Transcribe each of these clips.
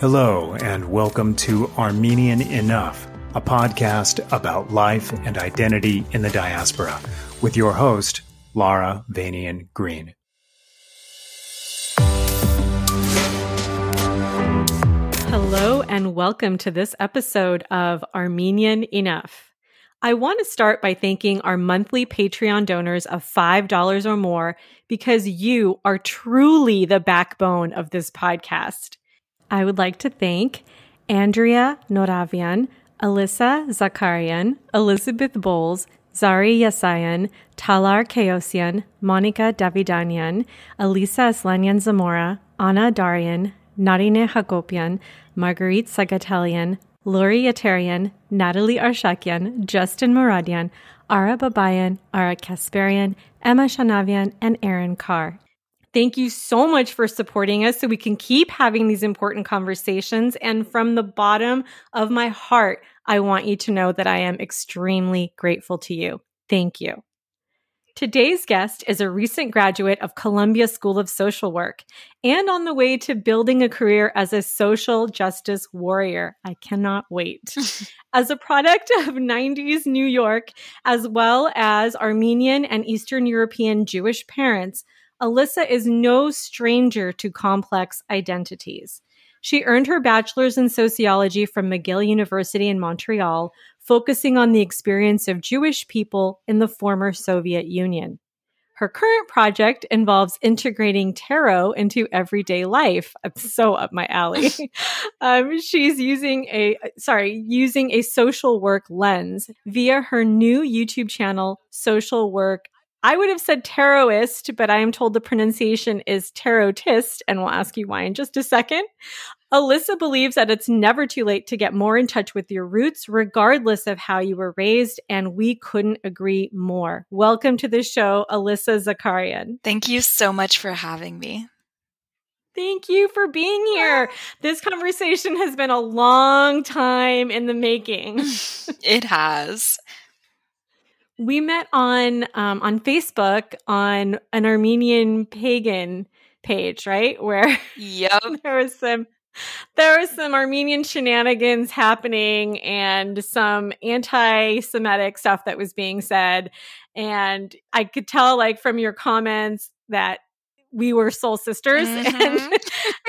Hello, and welcome to Armenian Enough, a podcast about life and identity in the diaspora, with your host, Lara Vanian-Green. Hello, and welcome to this episode of Armenian Enough. I want to start by thanking our monthly Patreon donors of $5 or more because you are truly the backbone of this podcast. I would like to thank Andrea Noravian, Alyssa Zakaryan, Elizabeth Bowles, Zari Yasayan, Talar Keosian, Monica Davidanian, Elisa Aslanyan Zamora, Anna Darian, Narine Hagopian, Marguerite Sagatelian, Lori Yatarian, Natalie Arshakian, Justin Muradian, Ara Babayan, Ara Kasparian, Emma Shanavian, and Aaron Carr. Thank you so much for supporting us so we can keep having these important conversations. And from the bottom of my heart, I want you to know that I am extremely grateful to you. Thank you. Today's guest is a recent graduate of Columbia School of Social Work and on the way to building a career as a social justice warrior. I cannot wait. As a product of 90s New York, as well as Armenian and Eastern European Jewish parents, Alyssa is no stranger to complex identities. She earned her bachelor's in sociology from McGill University in Montreal, focusing on the experience of Jewish people in the former Soviet Union. Her current project involves integrating tarot into everyday life. It's so up my alley. She's using a social work lens via her new YouTube channel, Social Work. I would have said tarotist, but I am told the pronunciation is tarotist, and we'll ask you why in just a second. Alyssa believes that it's never too late to get more in touch with your roots, regardless of how you were raised, and we couldn't agree more. Welcome to the show, Alyssa Zakaryan. Thank you so much for having me. Thank you for being here. This conversation has been a long time in the making. It has. We met on Facebook on an Armenian pagan page, right? Where yep. there was some Armenian shenanigans happening and some anti-Semitic stuff that was being said. And I could tell, like, from your comments that we were soul sisters. Mm-hmm.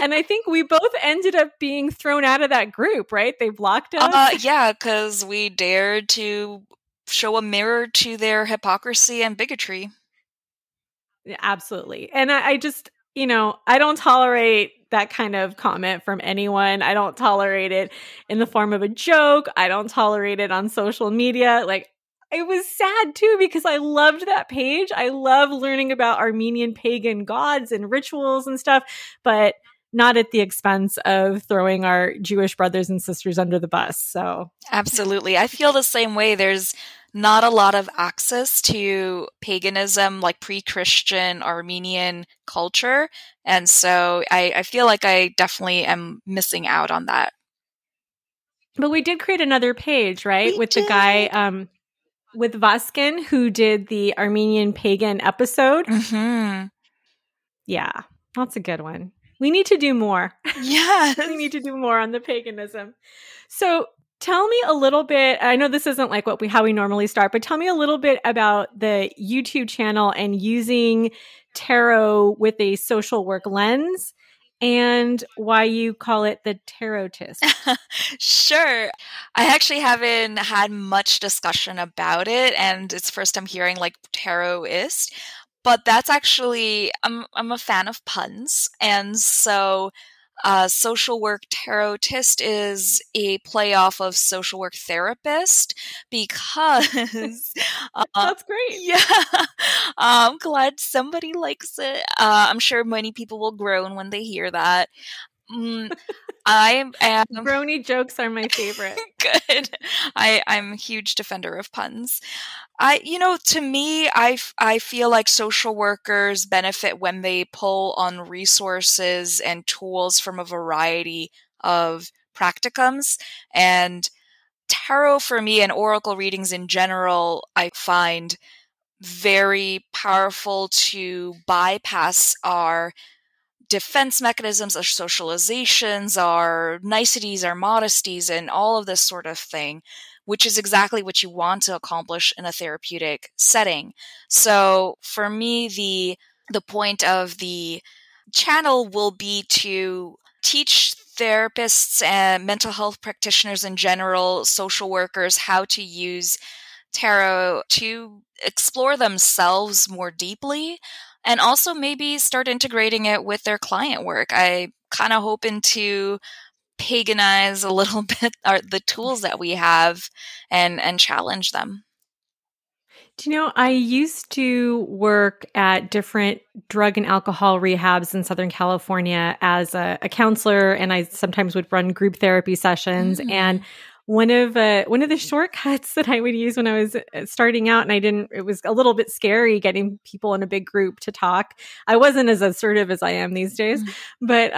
And I think we both ended up being thrown out of that group, right? They blocked us. Yeah, because we dared to show a mirror to their hypocrisy and bigotry. Yeah, absolutely. And I just, I don't tolerate that kind of comment from anyone. I don't tolerate it in the form of a joke. I don't tolerate it on social media. Like, it was sad too, because I loved that page. I love learning about Armenian pagan gods and rituals and stuff, but not at the expense of throwing our Jewish brothers and sisters under the bus. So absolutely. I feel the same way. There's not a lot of access to paganism, like pre-Christian Armenian culture. And so I feel like I definitely am missing out on that. But we did create another page, right? We did. The guy, with Vaskin, who did the Armenian pagan episode. Mm-hmm. Yeah, that's a good one. We need to do more. Yes. We need to do more on the paganism. So tell me a little bit, I know this isn't like how we normally start, but tell me a little bit about the YouTube channel and using tarot with a social work lens and why you call it the tarotist. Sure. I actually haven't had much discussion about it, and it's first I'm hearing like tarotist. But that's actually, I'm a fan of puns. And so social work tarotist is a play off of social work therapist because... That's great. Yeah. I'm glad somebody likes it. I'm sure many people will groan when they hear that. I am Brony jokes are my favorite. Good. I'm a huge defender of puns. To me, I feel like social workers benefit when they pull on resources and tools from a variety of practicums. And tarot for me and oracle readings in general, I find very powerful to bypass our defense mechanisms, our socializations, our niceties, our modesties, and all of this sort of thing, which is exactly what you want to accomplish in a therapeutic setting. So for me, the point of the channel will be to teach therapists and mental health practitioners in general, social workers, how to use tarot to explore themselves more deeply, and also maybe start integrating it with their client work. I kind of hoping to paganize a little bit the tools that we have and challenge them. Do you know, I used to work at different drug and alcohol rehabs in Southern California as a counselor, and I sometimes would run group therapy sessions. And one of the shortcuts that I would use when I was starting out, and it was a little bit scary getting people in a big group to talk. I wasn't as assertive as I am these days, but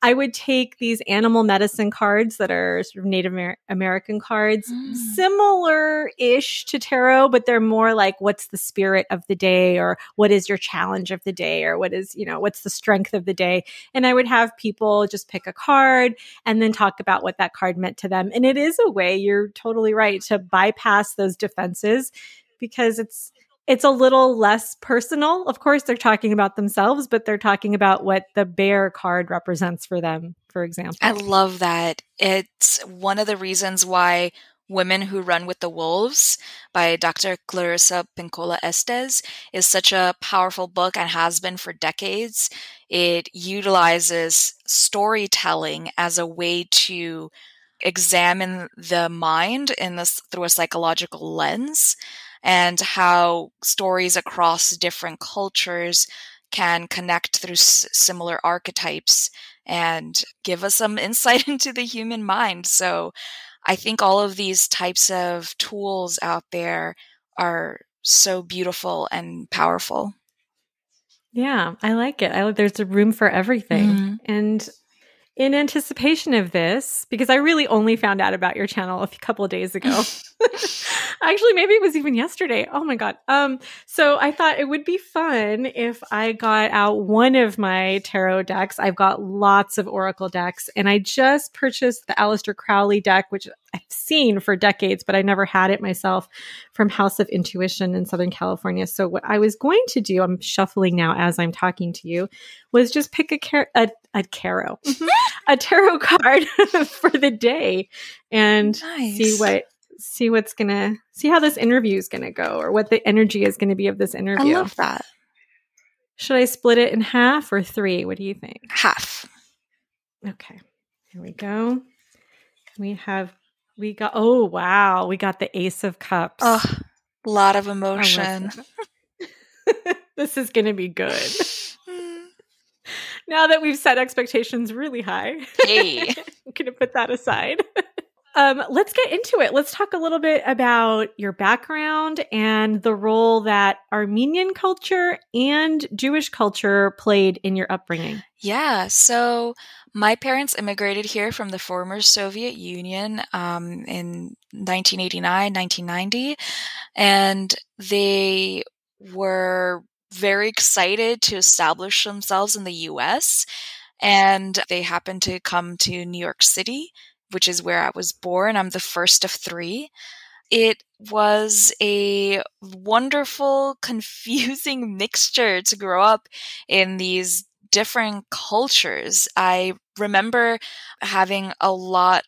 I would take these animal medicine cards that are sort of Native American cards, similar-ish to tarot, but they're more like, what's the spirit of the day, or what is your challenge of the day, or what's the strength of the day? And I would have people just pick a card and then talk about what that card meant to them. And it is a way, you're totally right, to bypass those defenses, because it's a little less personal. Of course, they're talking about themselves, but they're talking about what the bear card represents for them, for example. I love that. It's one of the reasons why Women Who Run with the Wolves by Dr. Clarissa Pinkola Estes is such a powerful book and has been for decades. It utilizes storytelling as a way to examine the mind through a psychological lens, and how stories across different cultures can connect through similar archetypes and give us some insight into the human mind. So I think all of these types of tools out there are so beautiful and powerful. Yeah, I like it. There's a room for everything. And in anticipation of this, because I really only found out about your channel a couple of days ago. Actually, maybe it was even yesterday. Oh my God. So I thought it would be fun if I got out one of my tarot decks. I've got lots of oracle decks, and I just purchased the Aleister Crowley deck, which I've seen for decades, but I never had it myself, from House of Intuition in Southern California. So what I was going to do, I'm shuffling now as I'm talking to you, was just pick a tarot card for the day and see how this interview is gonna go, or what the energy is gonna be of this interview. I love that. Should I split it in half or three? What do you think? Half. Okay, here we go. We got oh wow, we got the Ace of Cups. Oh, a lot of emotion. This is gonna be good. Now that we've set expectations really high, hey, I'm going to put that aside. Let's get into it. Let's talk a little bit about your background and the role that Armenian culture and Jewish culture played in your upbringing. Yeah, so my parents immigrated here from the former Soviet Union in 1989, 1990, and they were very excited to establish themselves in the US, and they happened to come to New York City, which is where I was born. I'm the first of three. It was a wonderful, confusing mixture to grow up in these different cultures. I remember having a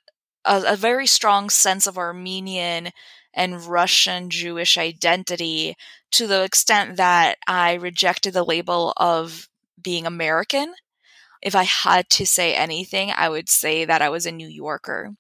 very strong sense of Armenian and Russian Jewish identity, to the extent that I rejected the label of being American. If I had to say anything, I would say that I was a New Yorker.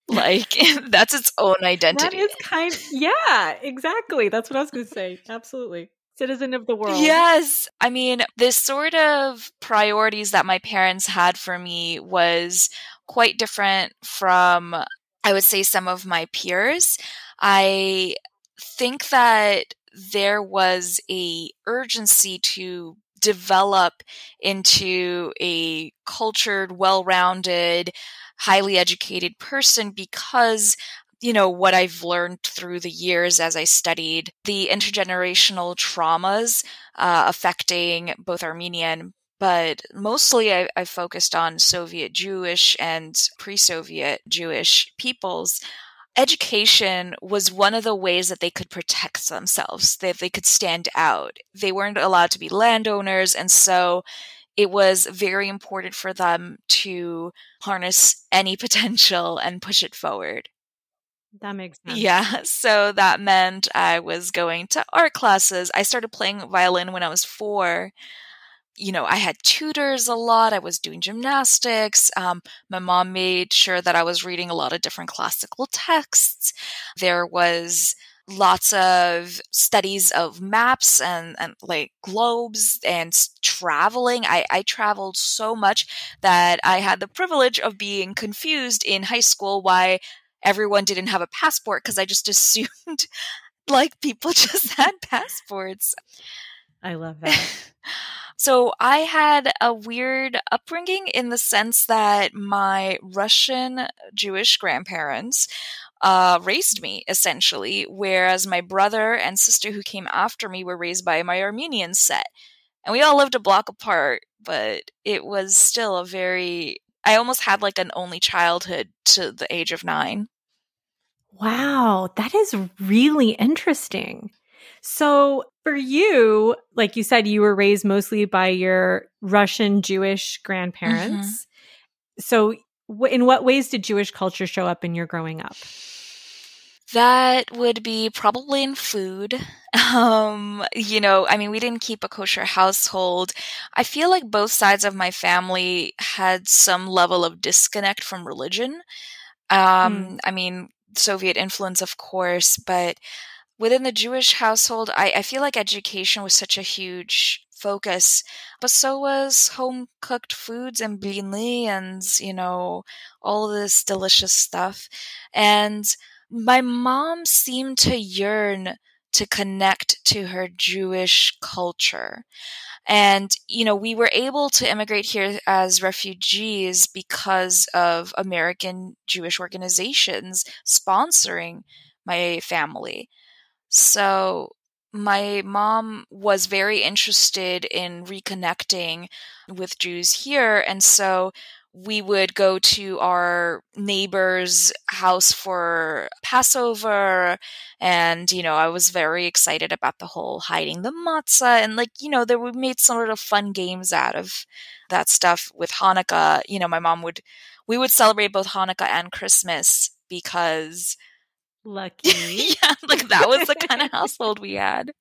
Like, that's its own identity. That is yeah, exactly. That's what I was going to say. Absolutely. Citizen of the world. Yes. I mean, this sort of priorities that my parents had for me was quite different from, I would say, some of my peers. I think that there was a urgency to develop into a cultured, well-rounded, highly educated person because, what I've learned through the years as I studied the intergenerational traumas affecting both Armenian but mostly I focused on Soviet Jewish and pre-Soviet Jewish peoples. Education was one of the ways that they could protect themselves, that they could stand out. They weren't allowed to be landowners, and so it was very important for them to harness any potential and push it forward. That makes sense. Yeah, so that meant I was going to art classes. I started playing violin when I was 4. I had tutors a lot. I was doing gymnastics. My mom made sure that I was reading a lot of different classical texts. There was lots of studies of maps and like globes and traveling. I traveled so much that I had the privilege of being confused in high school why everyone didn't have a passport, because I just assumed like people just had passports. I love that. So I had a weird upbringing in the sense that my Russian Jewish grandparents raised me, essentially, whereas my brother and sister who came after me were raised by my Armenian set. And we all lived a block apart, but it was still I almost had like an only childhood to the age of 9. Wow, that is really interesting. So for you, like you said, you were raised mostly by your Russian Jewish grandparents. Mm-hmm. So in what ways did Jewish culture show up in your growing up? That would be probably in food. We didn't keep a kosher household. I feel like both sides of my family had some level of disconnect from religion. Soviet influence, of course, but within the Jewish household, I feel like education was such a huge focus, but so was home-cooked foods and blini and, all of this delicious stuff. And my mom seemed to yearn to connect to her Jewish culture. And, we were able to immigrate here as refugees because of American Jewish organizations sponsoring my family. So my mom was very interested in reconnecting with Jews here. And so we would go to our neighbor's house for Passover. And, I was very excited about the whole hiding the matzah. And we made sort of fun games out of that stuff with Hanukkah. We would celebrate both Hanukkah and Christmas because lucky. Yeah, that was the kind of household we had.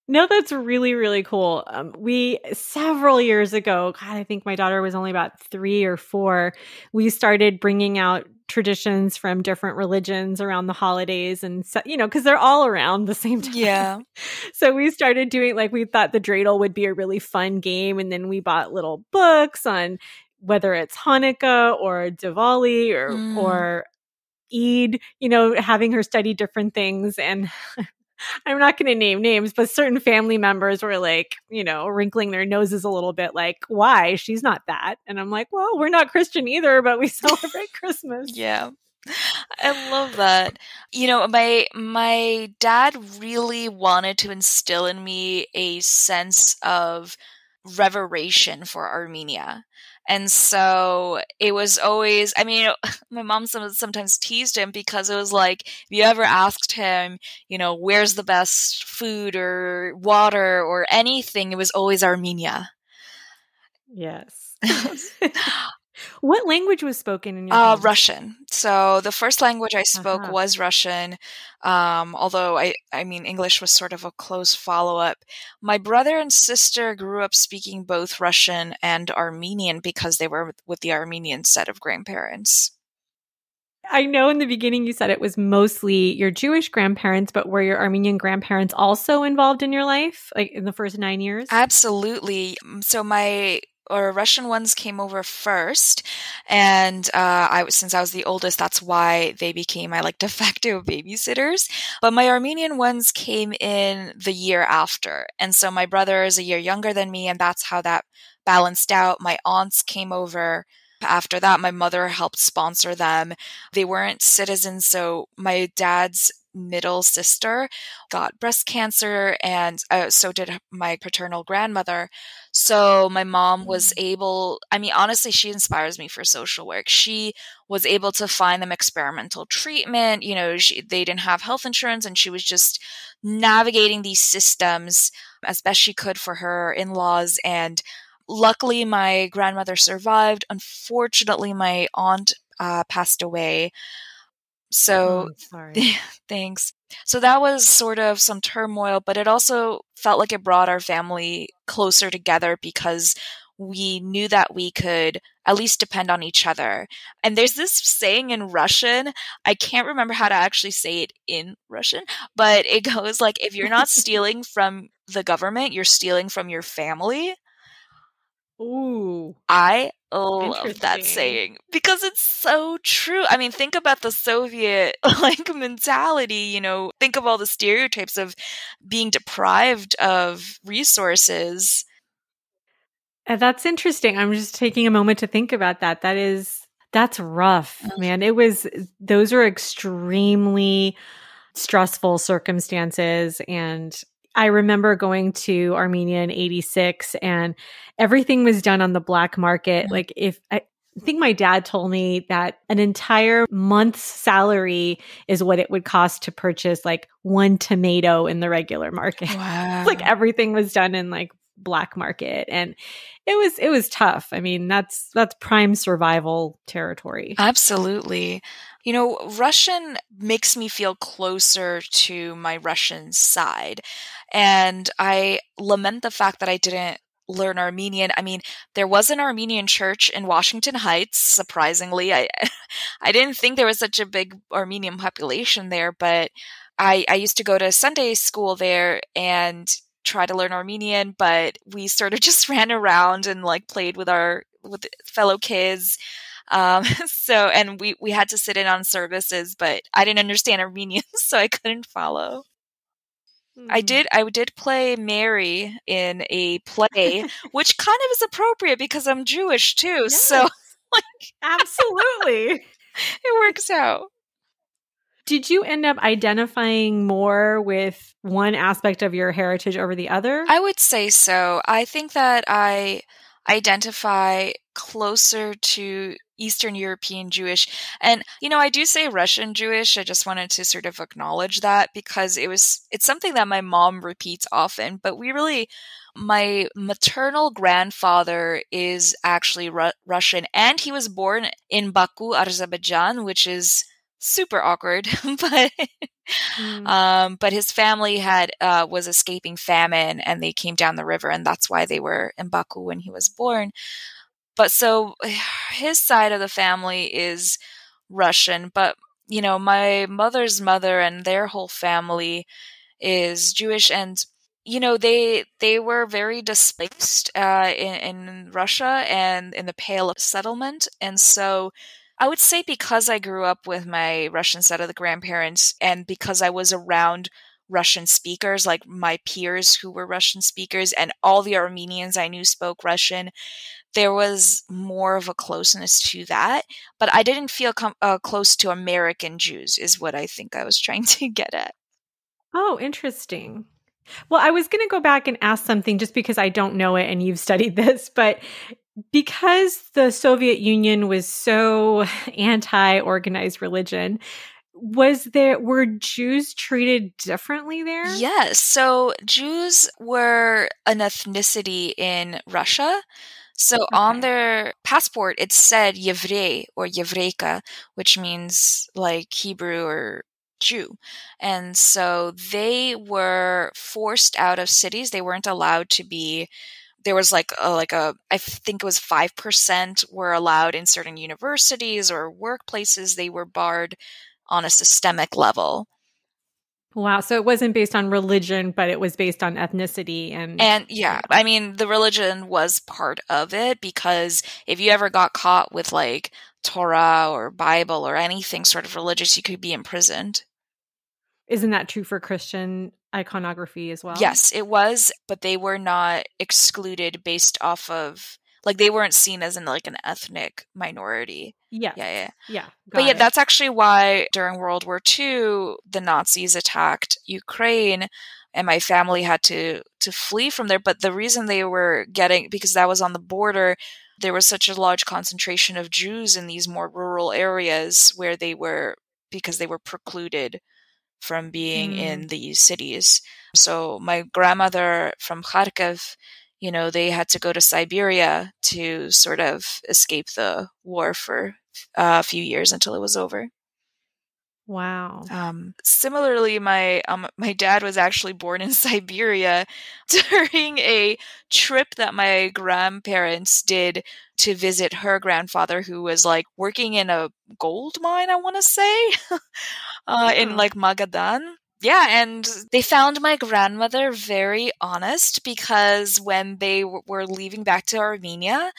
No, that's really, really cool. We, several years ago, God, I think my daughter was only about 3 or 4, we started bringing out traditions from different religions around the holidays. And, because they're all around the same time. Yeah. So we started doing, we thought the dreidel would be a really fun game. And then we bought little books on whether it's Hanukkah or Diwali or Eid, having her study different things. And I'm not going to name names, but certain family members were wrinkling their noses a little bit why? She's not that. And I'm like, well, we're not Christian either, but we celebrate Christmas. Yeah. I love that. My dad really wanted to instill in me a sense of reveration for Armenia. And so it was always, my mom sometimes teased him because it was like, if you ever asked him, where's the best food or water or anything, it was always Armenia. Yes. What language was spoken in your home? Russian. So the first language I spoke was Russian, although English was sort of a close follow-up. My brother and sister grew up speaking both Russian and Armenian because they were with the Armenian set of grandparents. I know in the beginning you said it was mostly your Jewish grandparents, but were your Armenian grandparents also involved in your life, in the first 9 years? Absolutely. So my Russian ones came over first, and since I was the oldest, that's why they became my de facto babysitters. But my Armenian ones came in the year after, and so my brother is a year younger than me, and that's how that balanced out. My aunts came over after that. My mother helped sponsor them. They weren't citizens, so my dad's middle sister got breast cancer, and so did my paternal grandmother. So my mom was able, I mean, honestly, she inspires me for social work. She was able to find them experimental treatment. You know, they didn't have health insurance, and she was just navigating these systems as best she could for her in-laws. And luckily, my grandmother survived. Unfortunately, my aunt passed away. So, sorry. thanks. So that was sort of some turmoil, but it also felt like it brought our family closer together because we knew that we could at least depend on each other. And there's this saying in Russian, I can't remember how to actually say it in Russian, but it goes like, if you're not stealing from the government, you're stealing from your family. Ooh. I love that Interesting. saying because it's so true. I mean, think about the Soviet mentality, you know, think of all the stereotypes of being deprived of resources. That's interesting. I'm just taking a moment to think about that. That's rough, man. Those are extremely stressful circumstances. And I remember going to Armenia in 86 and everything was done on the black market. Like I think my dad told me that an entire month's salary is what it would cost to purchase like one tomato in the regular market. Wow. Like everything was done in like black market. And it was tough. I mean, that's prime survival territory. Absolutely. You know, Russian makes me feel closer to my Russian side. And I lament the fact that I didn't learn Armenian. I mean, there was an Armenian church in Washington Heights, surprisingly. I didn't think there was such a big Armenian population there, but I used to go to Sunday school there and try to learn Armenian, but we sort of just ran around and like played with fellow kids. And we had to sit in on services, but I didn't understand Armenian, so I couldn't follow. I did play Mary in a play, which kind of is appropriate because I'm Jewish too. Yes, so like, absolutely. It works out. Did you end up identifying more with one aspect of your heritage over the other? I would say so. I think that I identify closer to Eastern European Jewish. And, you know, I do say Russian Jewish. I just wanted to sort of acknowledge that because it's something that my mom repeats often. But my maternal grandfather is actually Russian, and he was born in Baku, Azerbaijan, which is super awkward, but his family was escaping famine, and they came down the river, and that's why they were in Baku when he was born. But so his side of the family is Russian, but you know, my mother's mother and their whole family is Jewish, and you know, they were very displaced in Russia and in the Pale of Settlement, and so I would say because I grew up with my Russian side of the grandparents and because I was around Russian speakers, like my peers who were Russian speakers and all the Armenians I knew spoke Russian, there was more of a closeness to that. But I didn't feel close to American Jews is what I think I was trying to get at. Oh, interesting. Well, I was going to go back and ask something just because I don't know it and you've studied this, but because the Soviet Union was so anti-organized religion, were Jews treated differently there? Yes. So Jews were an ethnicity in Russia. So on their passport, it said Yevrey or Yevreika, which means like Hebrew or Jew. And so they were forced out of cities. They weren't allowed to be. There was I think it was 5% were allowed in certain universities or workplaces. They were barred on a systemic level. Wow. So it wasn't based on religion, but it was based on ethnicity. And yeah, I mean, the religion was part of it because if you ever got caught with like Torah or Bible or anything sort of religious, you could be imprisoned. Isn't that true for Christian iconography as well? Yes, it was, but they were not excluded based off of Like they weren't seen as like an ethnic minority. Yes. Yeah. Yeah. But yeah, Got it. that's actually why during World War II, the Nazis attacked Ukraine and my family had to flee from there. But the reason they were because that was on the border, there was such a large concentration of Jews in these more rural areas where because they were precluded from being in these cities. So my grandmother from Kharkiv, they had to go to Siberia to sort of escape the war for a few years until it was over. Wow. Similarly, my dad was actually born in Siberia during a trip that my grandparents did to visit her grandfather, who was like working in a gold mine, I want to say, in like Magadan. Yeah, and they found my grandmother very honest because when they were leaving back to Armenia,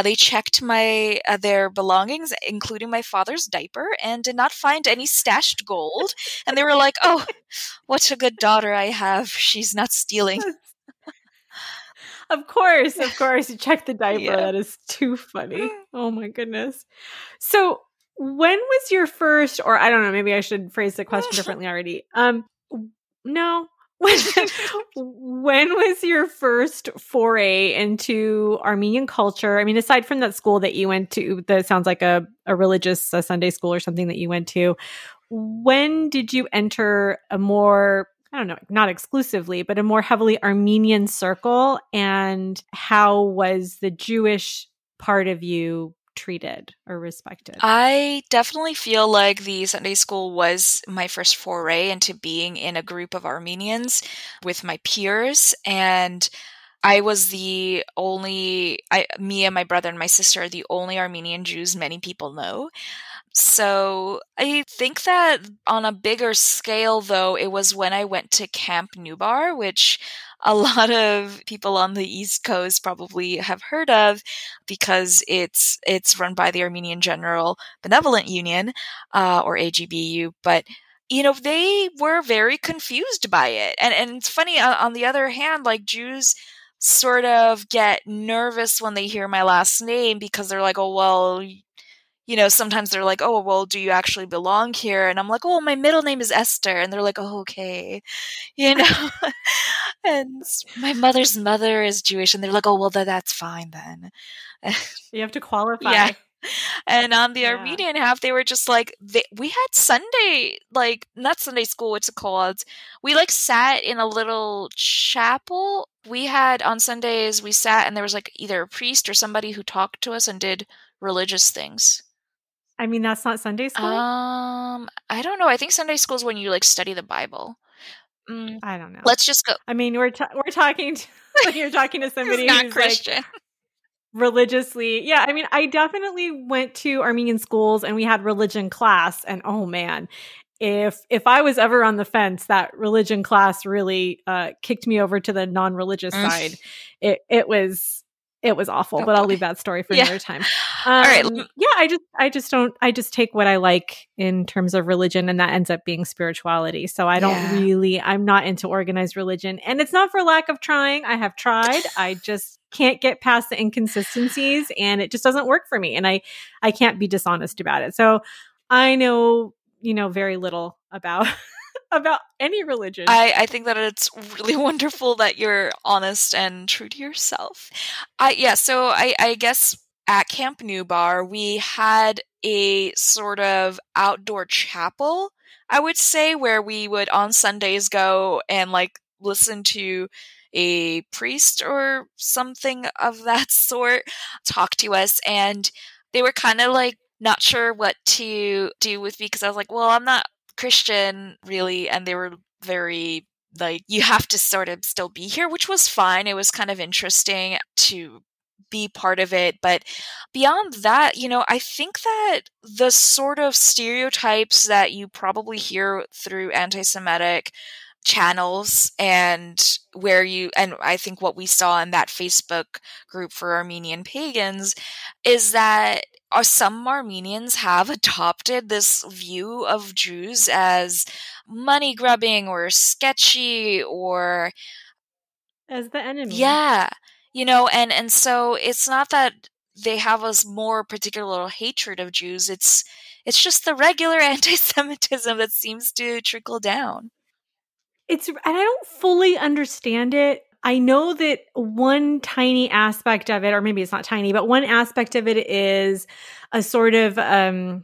they checked their belongings, including my father's diaper, and did not find any stashed gold. And they were like, "Oh, what a good daughter I have. She's not stealing." Of course. You checked the diaper. Yeah. That is too funny. Oh my goodness. So when was your first, or I don't know, maybe I should phrase the question differently already. No. When was your first foray into Armenian culture? I mean, aside from that school that you went to, that sounds like a religious Sunday school or something that you went to, when did you enter a more, I don't know, not exclusively, but a more heavily Armenian circle? And how was the Jewish part of you treated or respected? I definitely feel like the Sunday school was my first foray into being in a group of Armenians with my peers. And I was me and my brother and my sister are the only Armenian Jews many people know. So I think that on a bigger scale, though, it was when I went to Camp Nubar, which a lot of people on the East Coast probably have heard of because it's run by the Armenian General Benevolent Union, or AGBU. But they were very confused by it, and it's funny. On the other hand, like Jews sort of get nervous when they hear my last name because they're like, oh well. Sometimes they're like, oh, well, do you actually belong here? And I'm like, oh, my middle name is Esther. And they're like, oh, okay. And my mother's mother is Jewish. And they're like, oh, well, that's fine then. You have to qualify. Yeah. And on the Armenian half, they were just like, we had Sunday, like, not Sunday school, what's it called? We, like, sat in a little chapel. We had, on Sundays, we sat and there was, like, either a priest or somebody who talked to us and did religious things. I mean, that's not Sunday school? I don't know. I think Sunday school is when you, like, study the Bible. I don't know. Let's just go. I mean, we're talking to, like, you're talking to somebody not who's Christian. Like, religiously. Yeah, I mean, I definitely went to Armenian schools and we had religion class, and oh man, if I was ever on the fence, that religion class really kicked me over to the non-religious side. It was awful, but I'll leave that story for another time. All right. Yeah, I just take what I like in terms of religion, and that ends up being spirituality. So I don't I'm not into organized religion, and it's not for lack of trying. I have tried. I just can't get past the inconsistencies, and it just doesn't work for me. And I can't be dishonest about it. So I know, very little about any religion. I think that it's really wonderful that you're honest and true to yourself. So I guess at Camp Nubar, we had a sort of outdoor chapel, I would say, where we would on Sundays go and like listen to a priest or something of that sort talk to us. And they were kind of like not sure what to do with me because I was like, well, I'm not Christian really. And they were very like, you have to sort of still be here, which was fine. It was kind of interesting to be part of it. But beyond that, I think that the sort of stereotypes that you probably hear through anti-Semitic channels and I think what we saw in that Facebook group for Armenian pagans is that some Armenians have adopted this view of Jews as money grubbing or sketchy or as the enemy. Yeah. And so it's not that they have a more particular hatred of Jews. It's just the regular anti-Semitism that seems to trickle down. And I don't fully understand it. I know that one tiny aspect of it, or maybe it's not tiny, but one aspect of it is a sort of a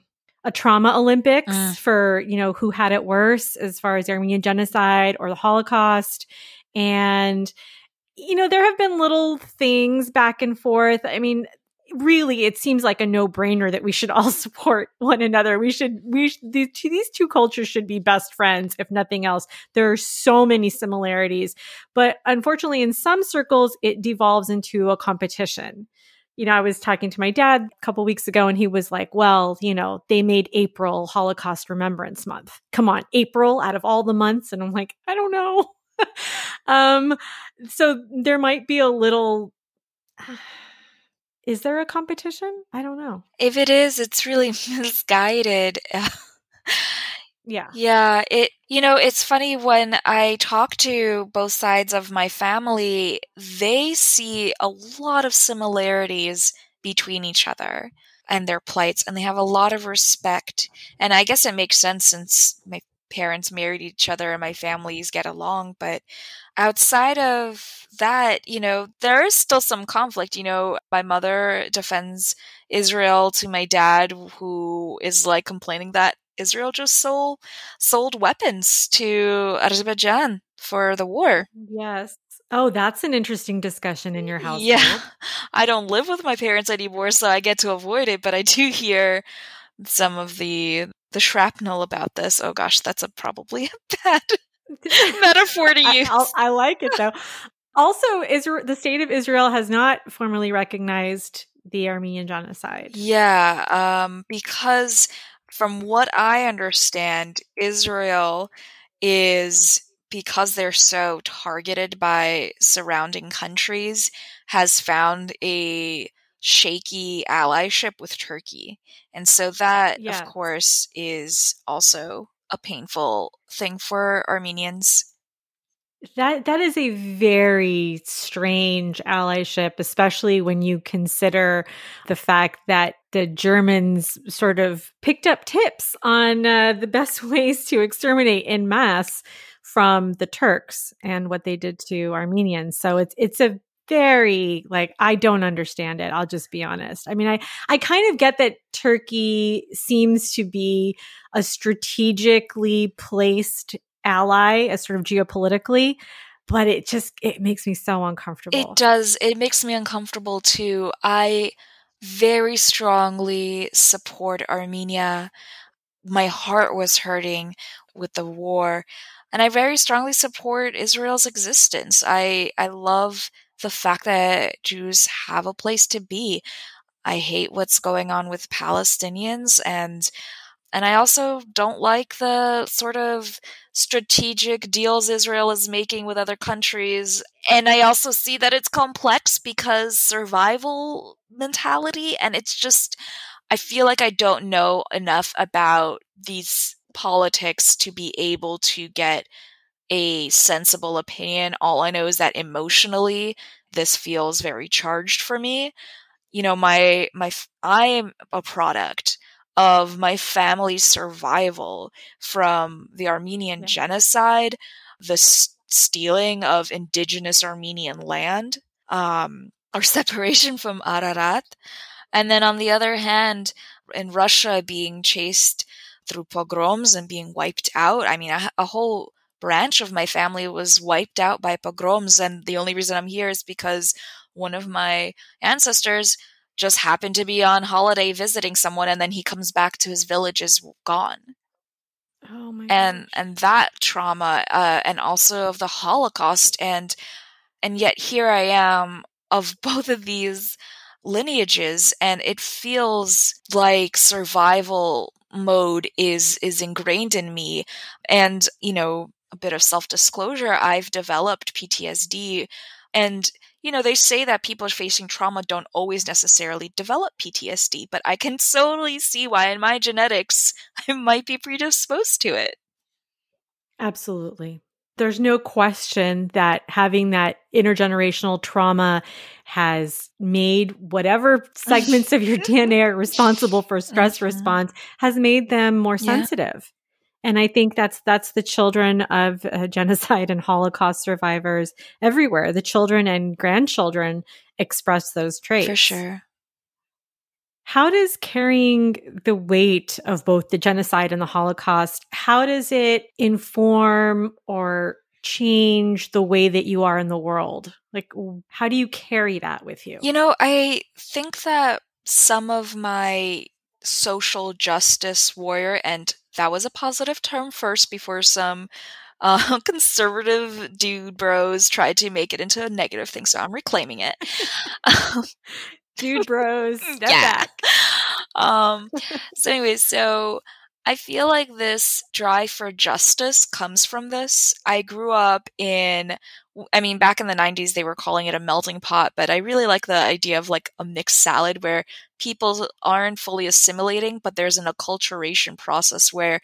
trauma Olympics for, who had it worse as far as the Armenian genocide or the Holocaust. And, there have been little things back and forth. I mean, really, it seems like a no-brainer that we should all support one another. These two cultures should be best friends, if nothing else. There are so many similarities, but unfortunately, in some circles, it devolves into a competition. I was talking to my dad a couple weeks ago, and he was like, well, they made April Holocaust Remembrance Month. Come on, April out of all the months. And I'm like, I don't know. So there might be a little, is there a competition? I don't know. If it is, it's really misguided. Yeah. Yeah, it's funny when I talk to both sides of my family, they see a lot of similarities between each other and their plights, and they have a lot of respect. And I guess it makes sense since my parents married each other and my families get along, but outside of that, there is still some conflict. My mother defends Israel to my dad, who is like complaining that Israel just sold weapons to Azerbaijan for the war. Yes. Oh, that's an interesting discussion in your household. Yeah. I don't live with my parents anymore, so I get to avoid it, but I do hear some of the shrapnel about this. Oh gosh, that's probably a bad metaphor to use. I like it though. Also, the state of Israel has not formally recognized the Armenian genocide. Yeah, because from what I understand, Israel is, because they're so targeted by surrounding countries, has found a shaky allyship with Turkey. And so that, Yes. of course, is also a painful thing for Armenians. That is a very strange allyship, especially when you consider the fact that the Germans sort of picked up tips on the best ways to exterminate en masse from the Turks and what they did to Armenians. So it's a very, I don't understand it. I'll just be honest. I mean, I kind of get that Turkey seems to be a strategically placed ally, as sort of geopolitically, but it makes me so uncomfortable. It does. It makes me uncomfortable too. I very strongly support Armenia. My heart was hurting with the war, and I very strongly support Israel's existence. I love the fact that Jews have a place to be. I hate what's going on with Palestinians, and I also don't like the sort of strategic deals Israel is making with other countries. And I also see that it's complex because survival mentality, and it's just, I feel like I don't know enough about these politics to be able to get a sensible opinion. All I know is that emotionally, this feels very charged for me. I am a product of my family's survival from the Armenian genocide, the stealing of indigenous Armenian land, our separation from Ararat, and then on the other hand, in Russia being chased through pogroms and being wiped out. I mean, a whole branch of my family was wiped out by pogroms, and the only reason I'm here is because one of my ancestors just happened to be on holiday visiting someone, and then he comes back to his village is gone. Oh my and gosh. and that trauma, and also of the Holocaust, and yet here I am of both of these lineages, and it feels like survival mode is ingrained in me. And a bit of self-disclosure, I've developed PTSD, and they say that people facing trauma don't always necessarily develop PTSD, but I can totally see why in my genetics I might be predisposed to it. Absolutely. there's no question that having that intergenerational trauma has made whatever segments of your DNA are responsible for stress response has made them more sensitive. And I think that's the children of genocide and Holocaust survivors everywhere. The children and grandchildren express those traits. For sure. How does carrying the weight of both the genocide and the Holocaust, how does it inform or change the way that you are in the world? Like, how do you carry that with you? You know, I think that some of my social justice warrior, and that was a positive term first before some conservative dude bros tried to make it into a negative thing, so I'm reclaiming it. Dude bros, step back. So I feel like this drive for justice comes from this. I grew up back in the 90s, they were calling it a melting pot, but I really like the idea of like a mixed salad where people aren't fully assimilating, but there's an acculturation process where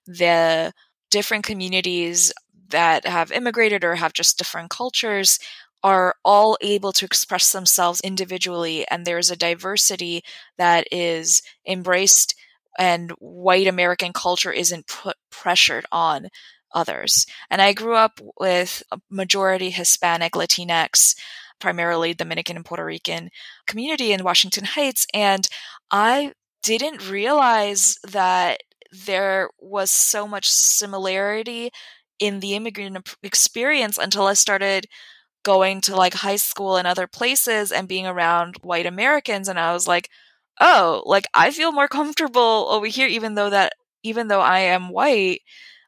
the different communities that have immigrated or have just different cultures are all able to express themselves individually, and there's a diversity that is embraced, and white American culture isn't pressured on others. And I grew up with a majority Hispanic, Latinx, primarily Dominican and Puerto Rican community in Washington Heights, and I didn't realize that there was so much similarity in the immigrant experience until I started going to like high school and other places and being around white Americans. And I was like, oh, like I feel more comfortable over here, even though I am white,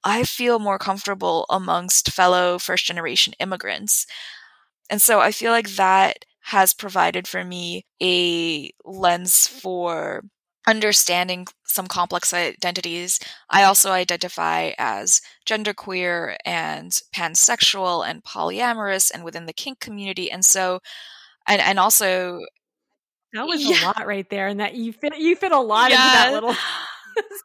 I feel more comfortable amongst fellow first generation immigrants. And so I feel like that has provided for me a lens for understanding some complex identities. I also identify as genderqueer and pansexual and polyamorous and within the kink community. And so, and also... That was a lot right there, and that you fit a lot into that little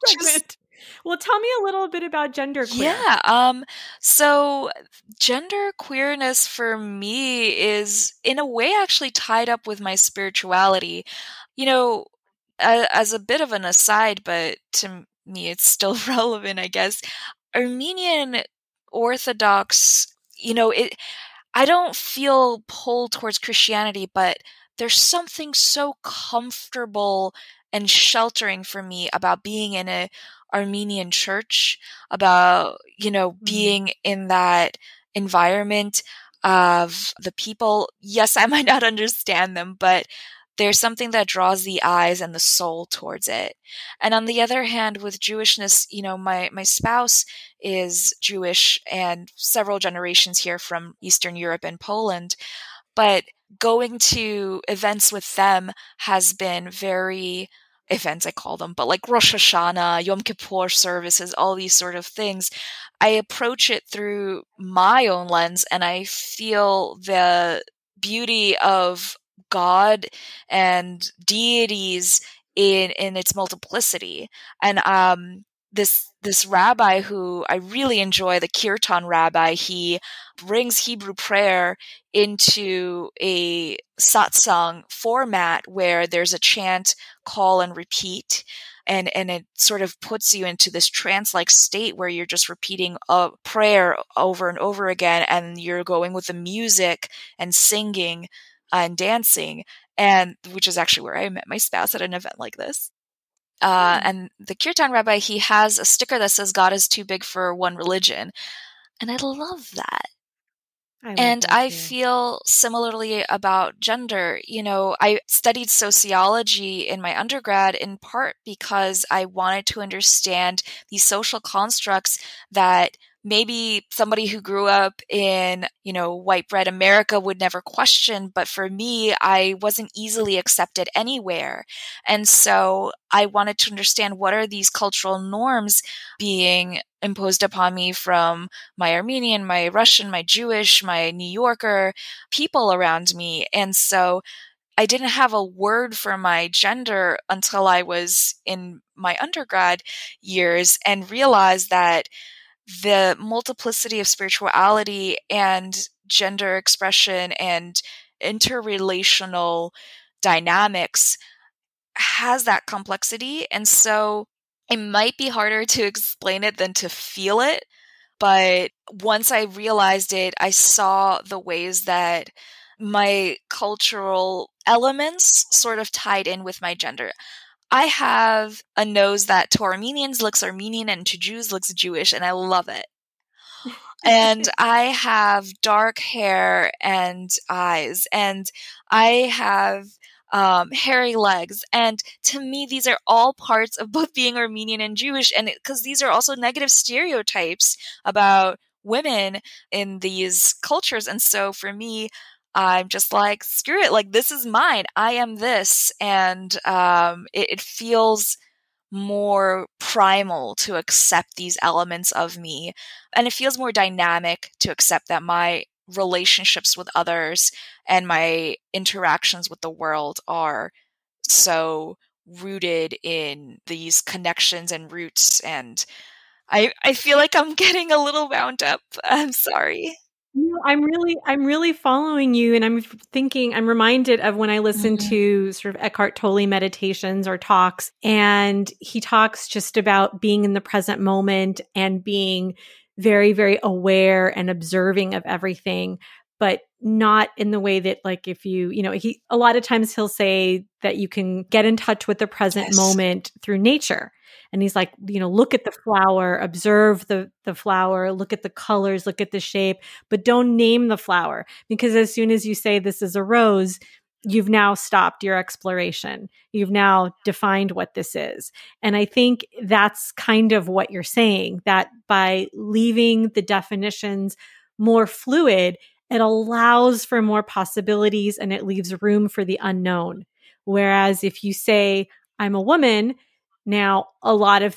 segment. Well, tell me a little bit about genderqueer. Yeah. So genderqueerness for me is in a way actually tied up with my spirituality. You know, as a bit of an aside, but to me it's still relevant, I guess. Armenian Orthodox, I don't feel pulled towards Christianity, but there's something so comfortable and sheltering for me about being in a Armenian church, about, being in that environment of the people. Yes, I might not understand them, but there's something that draws the eyes and the soul towards it. And on the other hand, with Jewishness, my spouse is Jewish and several generations here from Eastern Europe and Poland. But going to events with them has been very... events, I call them, but like Rosh Hashanah, Yom Kippur services, all these sort of things, I approach it through my own lens, and I feel the beauty of God and deities in its multiplicity. And this rabbi who I really enjoy, the Kirtan rabbi, he brings Hebrew prayer into a satsang format where there's a chant, call, and repeat. And it sort of puts you into this trance-like state where you're just repeating a prayer over and over again, and you're going with the music and singing and dancing, and which is actually where I met my spouse, at an event like this. And the Kirtan rabbi, he has a sticker that says God is too big for one religion. And I love that. I feel similarly about gender. I studied sociology in my undergrad in part because I wanted to understand these social constructs that maybe somebody who grew up in, white bread America would never question. But for me, I wasn't easily accepted anywhere. And so I wanted to understand, what are these cultural norms being imposed upon me from my Armenian, my Russian, my Jewish, my New Yorker people around me. And so I didn't have a word for my gender until I was in my undergrad years, and realized that the multiplicity of spirituality and gender expression and interrelational dynamics has that complexity. And so it might be harder to explain it than to feel it. But once I realized it, I saw the ways that my cultural elements sort of tied in with my gender. I have a nose that to Armenians looks Armenian and to Jews looks Jewish, and I love it. And I have dark hair and eyes, and I have hairy legs. And to me, these are all parts of both being Armenian and Jewish. And because these are also negative stereotypes about women in these cultures. And so for me, I'm just like, screw it. Like, this is mine. I am this. And it feels more primal to accept these elements of me. And it feels more dynamic to accept that my relationships with others and my interactions with the world are so rooted in these connections and roots. And I feel like I'm getting a little wound up. I'm sorry. No, I'm really following you, and I'm reminded of when I listen to sort of Eckhart Tolle meditations or talks, and he talks just about being in the present moment and being very, very aware and observing of everything, but not in the way that, like, if a lot of times he'll say that you can get in touch with the present moment through nature. And he's like, look at the flower, observe the flower, look at the colors, look at the shape, but don't name the flower, because as soon as you say this is a rose, you've now stopped your exploration. You've now defined what this is. And I think that's kind of what you're saying, that by leaving the definitions more fluid, it allows for more possibilities and it leaves room for the unknown. Whereas if you say, I'm a woman, now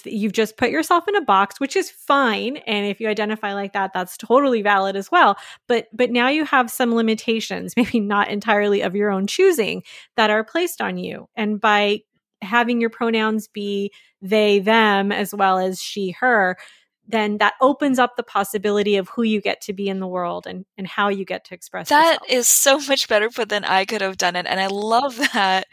you've just put yourself in a box, which is fine. And if you identify like that, that's totally valid as well. But now you have some limitations, maybe not entirely of your own choosing, that are placed on you. And by having your pronouns be they, them, as well as she, her, then that opens up the possibility of who you get to be in the world and how you get to express yourself. That is so much better put than I could have done it. And I love that.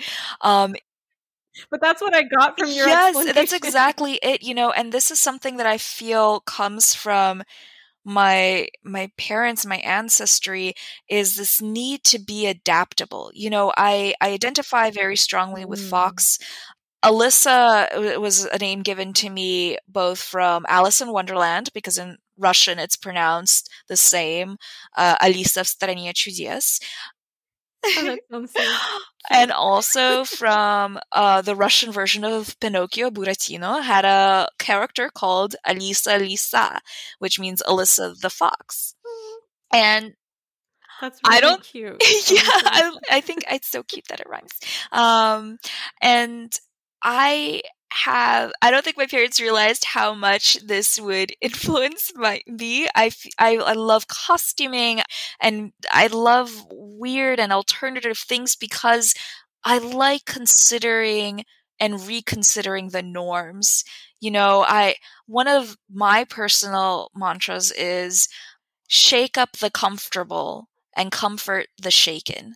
But that's what I got from your explanation. Yes, that's exactly it, and this is something that I feel comes from my parents, my ancestry, is this need to be adaptable. I identify very strongly with Fox. Alyssa was a name given to me both from Alice in Wonderland, because in Russian it's pronounced the same, Alyssa в стране чудес. Oh, that sounds so cute. And also from the Russian version of Pinocchio, Buratino had a character called Alyssa Lisa, which means Alyssa the Fox. And that's really cute. Yeah, I think it's so cute that it rhymes. And I don't think my parents realized how much this would influence me. I love costuming and I love weird and alternative things because I like considering and reconsidering the norms. One of my personal mantras is shake up the comfortable and comfort the shaken.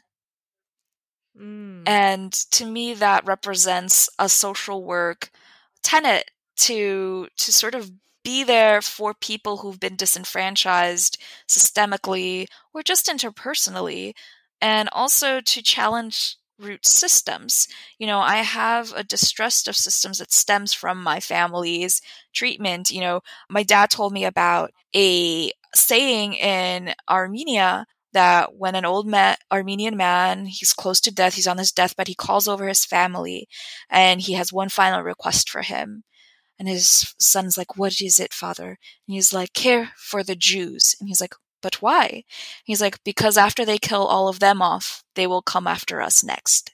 And to me, that represents a social work tenet to sort of be there for people who've been disenfranchised systemically or just interpersonally, and also to challenge root systems. I have a distrust of systems that stems from my family's treatment. My dad told me about a saying in Armenia that when an old Armenian man, he's close to death, he's on his deathbed, he calls over his family and he has one final request for him. And his son's like, what is it, father? And he's like, care for the Jews. And he's like, but why? He's like, because after they kill all of them off, they will come after us next.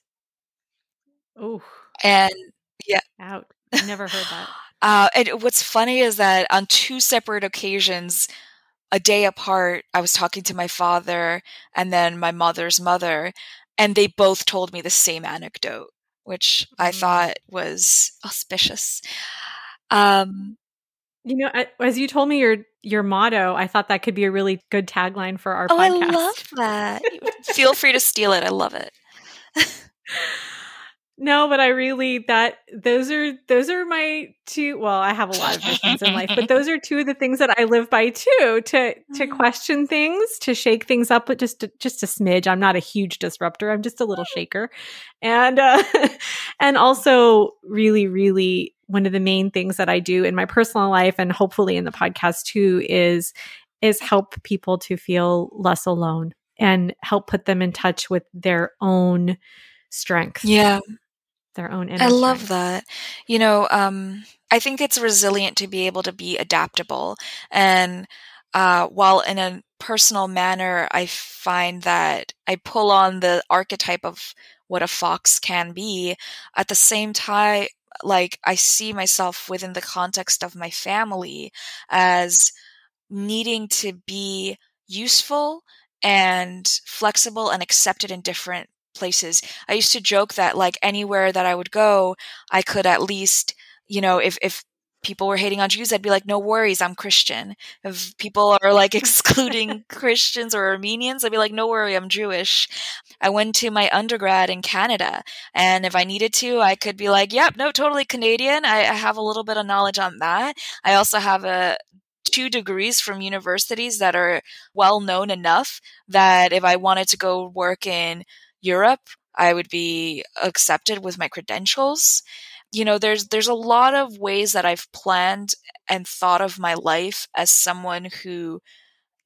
Oh. And yeah. Out. I never heard that. And what's funny is that on two separate occasions, a day apart, I was talking to my father and then my mother's mother, and they both told me the same anecdote, which I thought was auspicious. As you told me your your motto. I thought that could be a really good tagline for our Oh, podcast. I love that. Feel free to steal it. I love it. No, but I really those are my two. Well, I have a lot of missions in life, but those are two of the things that I live by too. To question things, to shake things up, but just a smidge. I'm not a huge disruptor. I'm just a little shaker, and and also really, really one of the main things that I do in my personal life, and hopefully in the podcast too, is help people to feel less alone and help put them in touch with their own strength. Yeah. Their own inner I love strength. that. I think it's resilient to be able to be adaptable. And while in a personal manner, I find that I pull on the archetype of what a fox can be, at the same time, like I see myself within the context of my family as needing to be useful and flexible and accepted in different places. I used to joke that like anywhere that I would go, I could at least, if people were hating on Jews, I'd be like, no worries, I'm Christian. If people are like excluding Christians or Armenians, I'd be like, no worry, I'm Jewish. I went to my undergrad in Canada, and if I needed to, I could be like, yep, no, totally Canadian. I have a little bit of knowledge on that. I also have 2 degrees from universities that are well known enough that if I wanted to go work in Europe, I would be accepted with my credentials. There's a lot of ways that I've planned and thought of my life as someone who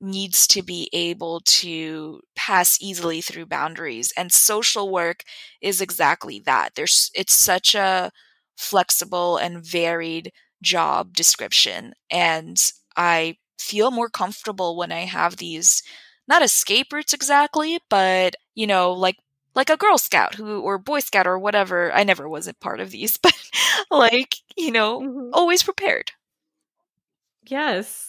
needs to be able to pass easily through boundaries. And social work is exactly that. It's such a flexible and varied job description. And I feel more comfortable when I have these, not escape routes exactly, but, like a Girl Scout or Boy Scout or whatever. I never was a part of these, but always prepared. Yes.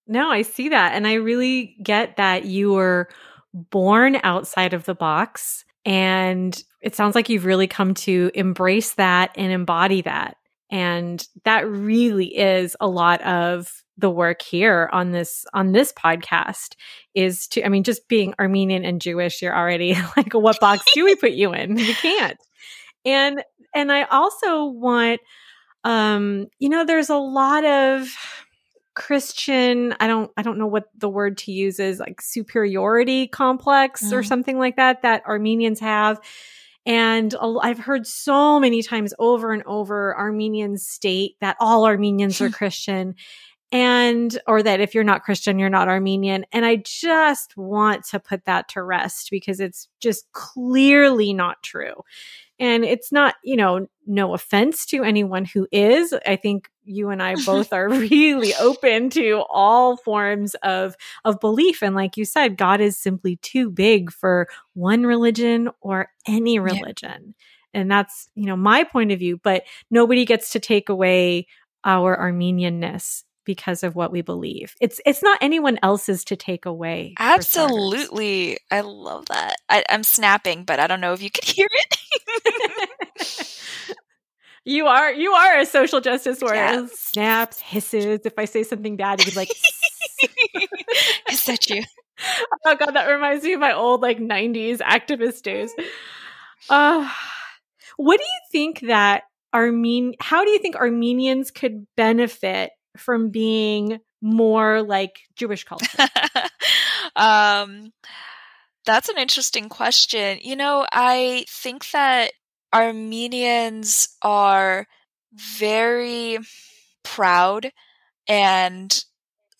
No, I see that. And I really get that you were born outside of the box. And it sounds like you've really come to embrace that and embody that. And that really is a lot of the work here on this podcast is just being Armenian and Jewish, you're already like, what box do we put you in? You can't. And I also want, there's a lot of Christian, I don't know what the word to use is, like superiority complex or something like that Armenians have. And I've heard so many times over and over Armenians state that all Armenians are Christian, or that if you're not Christian, you're not Armenian. And I just want to put that to rest because it's just clearly not true. And it's not, no offense to anyone who is. I think you and I both are really open to all forms of belief. And like you said, God is simply too big for one religion or any religion. Yeah. And that's, my point of view, but nobody gets to take away our Armenianness because of what we believe. It's not anyone else's to take away. Absolutely. I love that. I'm snapping, but I don't know if you could hear it. You are a social justice warrior. Yeah. Snaps, hisses. If I say something bad, it was like, is that you? Oh God, that reminds me of my old 90s activist days. What do you think that how do you think Armenians could benefit from being more like Jewish culture? That's an interesting question. I think that Armenians are very proud and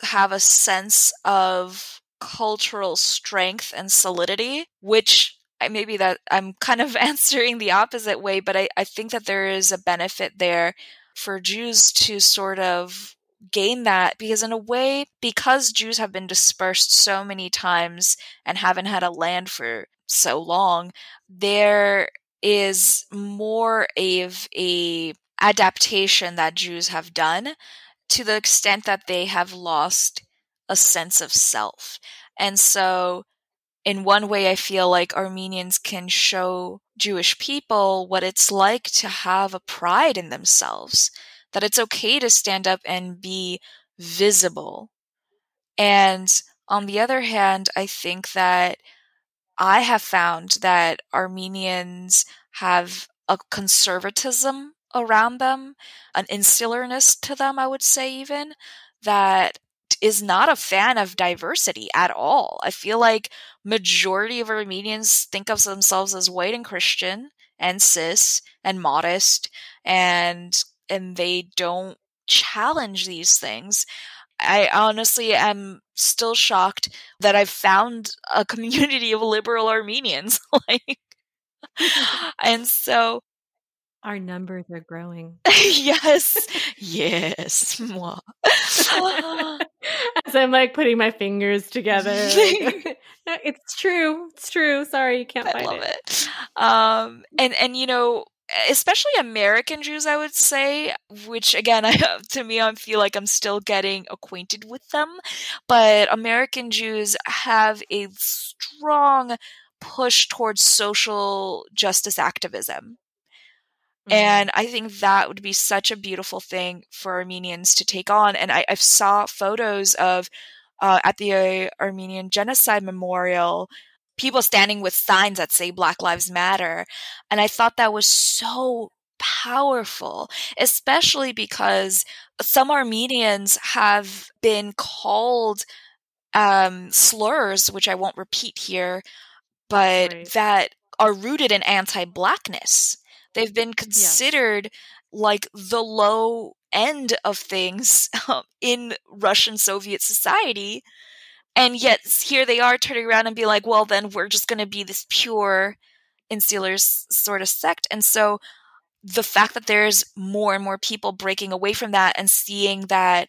have a sense of cultural strength and solidity, which maybe that I'm kind of answering the opposite way, but I think that there is a benefit there for Jews to sort of gain that, because in a way, because Jews have been dispersed so many times and haven't had a land for so long, there is more of a adaptation that Jews have done to the extent that they have lost a sense of self. And so in one way, I feel like Armenians can show Jewish people what it's like to have a pride in themselves, that it's okay to stand up and be visible And on the other hand, I think that I have found that Armenians have a conservatism around them, an insularness to them, I would say even, that is not a fan of diversity at all. I feel like majority of Armenians think of themselves as white and Christian and cis and modest, and they don't challenge these things. I honestly am still shocked that I've found a community of liberal Armenians. Like, and so, Our numbers are growing. yes, yes. Mwah. As I'm like putting my fingers together. Like, no, it's true. It's true. Sorry, you can't I fight love it. And you know, especially American Jews, I would say, which again, to me, I feel like I'm still getting acquainted with them. But American Jews have a strong push towards social justice activism. And I think that would be such a beautiful thing for Armenians to take on. And I saw photos of, at the Armenian Genocide Memorial, people standing with signs that say Black Lives Matter. And I thought that was so powerful, especially because some Armenians have been called slurs, which I won't repeat here, but that are rooted in anti-Blackness. They've been considered like the low end of things in Russian Soviet society. And yet here they are turning around and be like, well, then we're just going to be this pure insular sort of sect. And so the fact that there's more and more people breaking away from that and seeing that,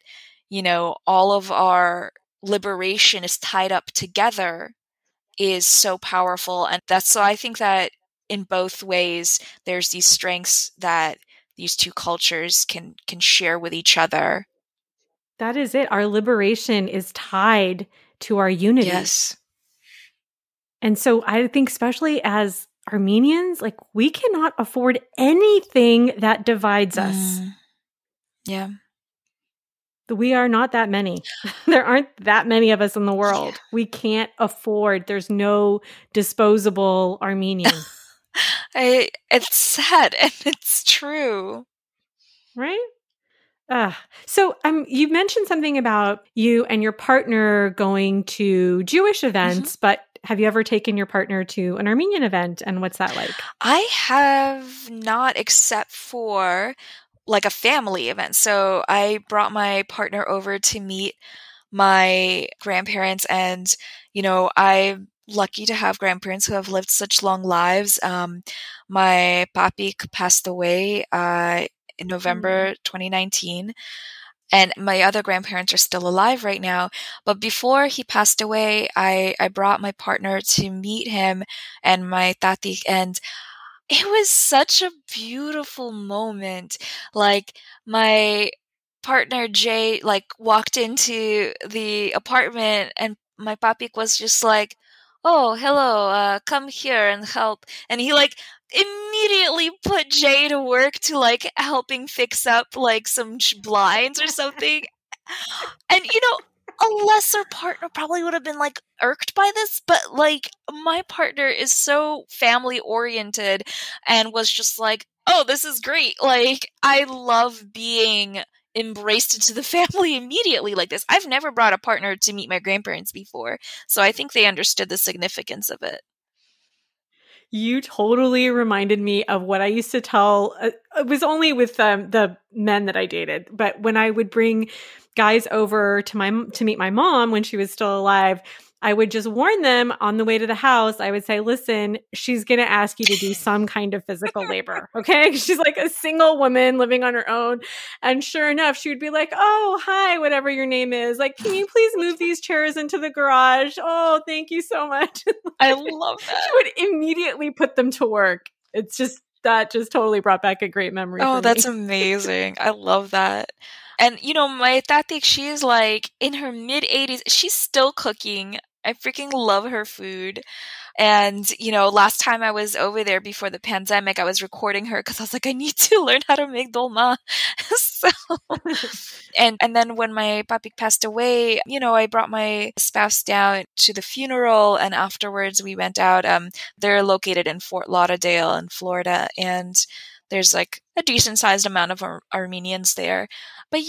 you know, all of our liberation is tied up together is so powerful. And that's, so I think that in both ways, there's these strengths that these two cultures can share with each other. That is it. Our liberation is tied to our unity. Yes. And so I think especially as Armenians, like we cannot afford anything that divides us. Yeah. We are not that many. There aren't that many of us in the world. Yeah. We can't afford, there's no disposable Armenian. It's sad and it's true. Right? So you mentioned something about you and your partner going to Jewish events, but have you ever taken your partner to an Armenian event, and what's that like? I have not, except for like a family event. So I brought my partner over to meet my grandparents, and, you know, I'm lucky to have grandparents who have lived such long lives. My papi passed away in November 2019. And my other grandparents are still alive right now. But before he passed away, I brought my partner to meet him and my tati, and it was such a beautiful moment. Like, my partner Jay like walked into the apartment and my papi was just like, "Oh, hello, come here and help." And he like immediately put Jay to work to like helping fix up like some blinds or something. And you know, a lesser partner probably would have been like irked by this, but like my partner is so family oriented and was just like, "Oh, this is great. Like, I love being embraced into the family immediately like this." I've never brought a partner to meet my grandparents before, so I think they understood the significance of it. You totally reminded me of what I used to tell. It was only with the men that I dated, but when I would bring guys over to meet my mom when she was still alive, I would just warn them on the way to the house. I would say, "Listen, she's going to ask you to do some kind of physical labor." Okay. She's like a single woman living on her own. And sure enough, she would be like, "Oh, hi, whatever your name is. Like, can you please move these chairs into the garage? Oh, thank you so much." I love that. She would immediately put them to work. It's just, that just totally brought back a great memory. Oh, that's amazing. I love that. And, you know, my tati, she is like in her mid-80s. She's still cooking. I freaking love her food. And, you know, last time I was over there before the pandemic, I was recording her because I was like, I need to learn how to make dolma. So, and then when my papi passed away, I brought my spouse down to the funeral, and afterwards we went out. They're located in Fort Lauderdale in Florida, and there's like a decent sized amount of Armenians there. But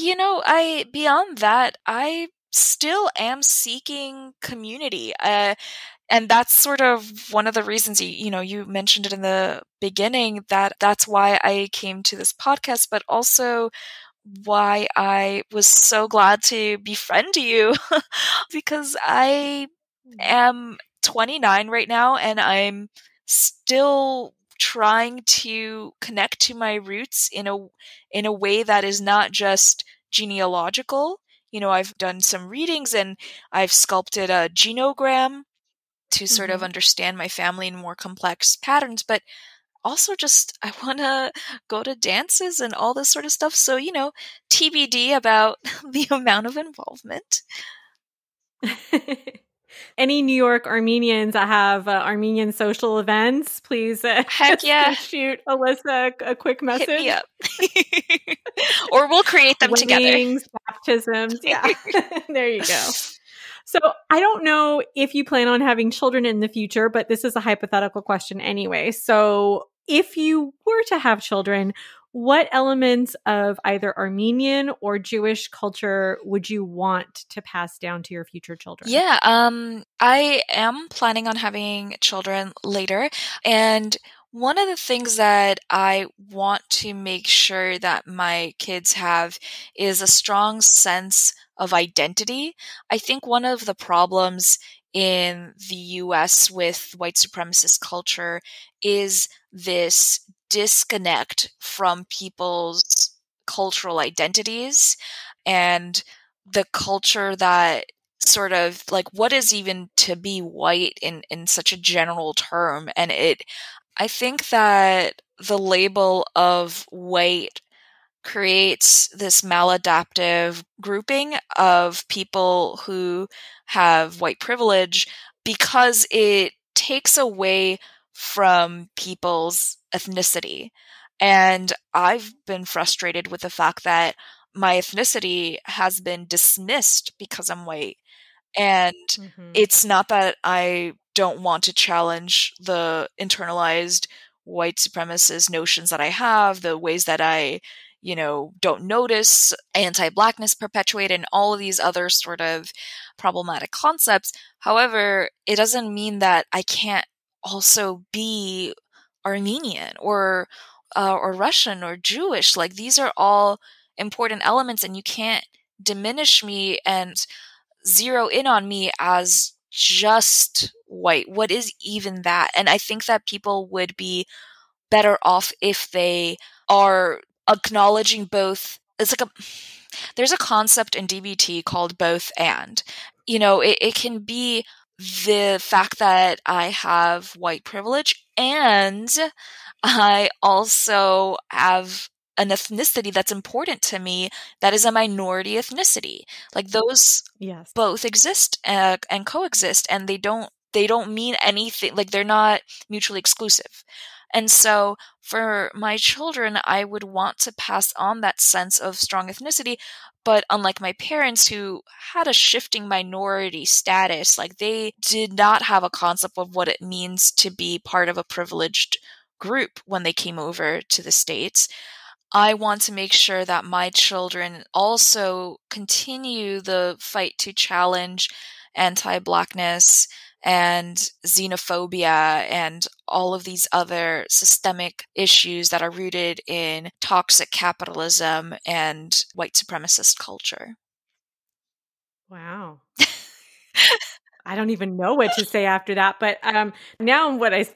beyond that, I still am seeking community. And that's sort of one of the reasons, you mentioned it in the beginning, that's why I came to this podcast, but also why I was so glad to befriend you because I am 29 right now and I'm still trying to connect to my roots in a way that is not just genealogical. I've done some readings and I've sculpted a genogram to sort of understand my family in more complex patterns, but also just I want to go to dances and all this sort of stuff. So, TBD about the amount of involvement. Any New York Armenians that have Armenian social events, please Heck yeah. shoot Alyssa a quick message. Hit me up. Or we'll create them Weddings, together. Baptisms. Yeah. There you go. So I don't know if you plan on having children in the future, but this is a hypothetical question anyway. So if you were to have children, what elements of either Armenian or Jewish culture would you want to pass down to your future children? Yeah, I am planning on having children later. And one of the things that I want to make sure that my kids have is a strong sense of identity. I think one of the problems in the US with white supremacist culture is this disconnect from people's cultural identities and the culture that sort of like what is even to be white in such a general term. And I think that the label of white creates this maladaptive grouping of people who have white privilege because it takes away from people's ethnicity. And I've been frustrated with the fact that my ethnicity has been dismissed because I'm white. And it's not that I don't want to challenge the internalized white supremacist notions that I have, the ways that I don't notice anti-Blackness perpetuated and all of these other sort of problematic concepts. However, it doesn't mean that I can't also be Armenian or Russian or Jewish. Like these are all important elements and you can't diminish me and zero in on me as just white. What is even that? And I think that people would be better off if they are acknowledging both. There's a concept in DBT called both and. It can be the fact that I have white privilege and I also have an ethnicity that's important to me that is a minority ethnicity. Like those both exist and coexist, and they don't mean anything. Like they're not mutually exclusive. And so for my children, I would want to pass on that sense of strong ethnicity. But unlike my parents who had a shifting minority status, like they did not have a concept of what it means to be part of a privileged group when they came over to the States. I want to make sure that my children also continue the fight to challenge anti-Blackness and xenophobia and all of these other systemic issues that are rooted in toxic capitalism and white supremacist culture. Wow. I don't even know what to say after that, but now what I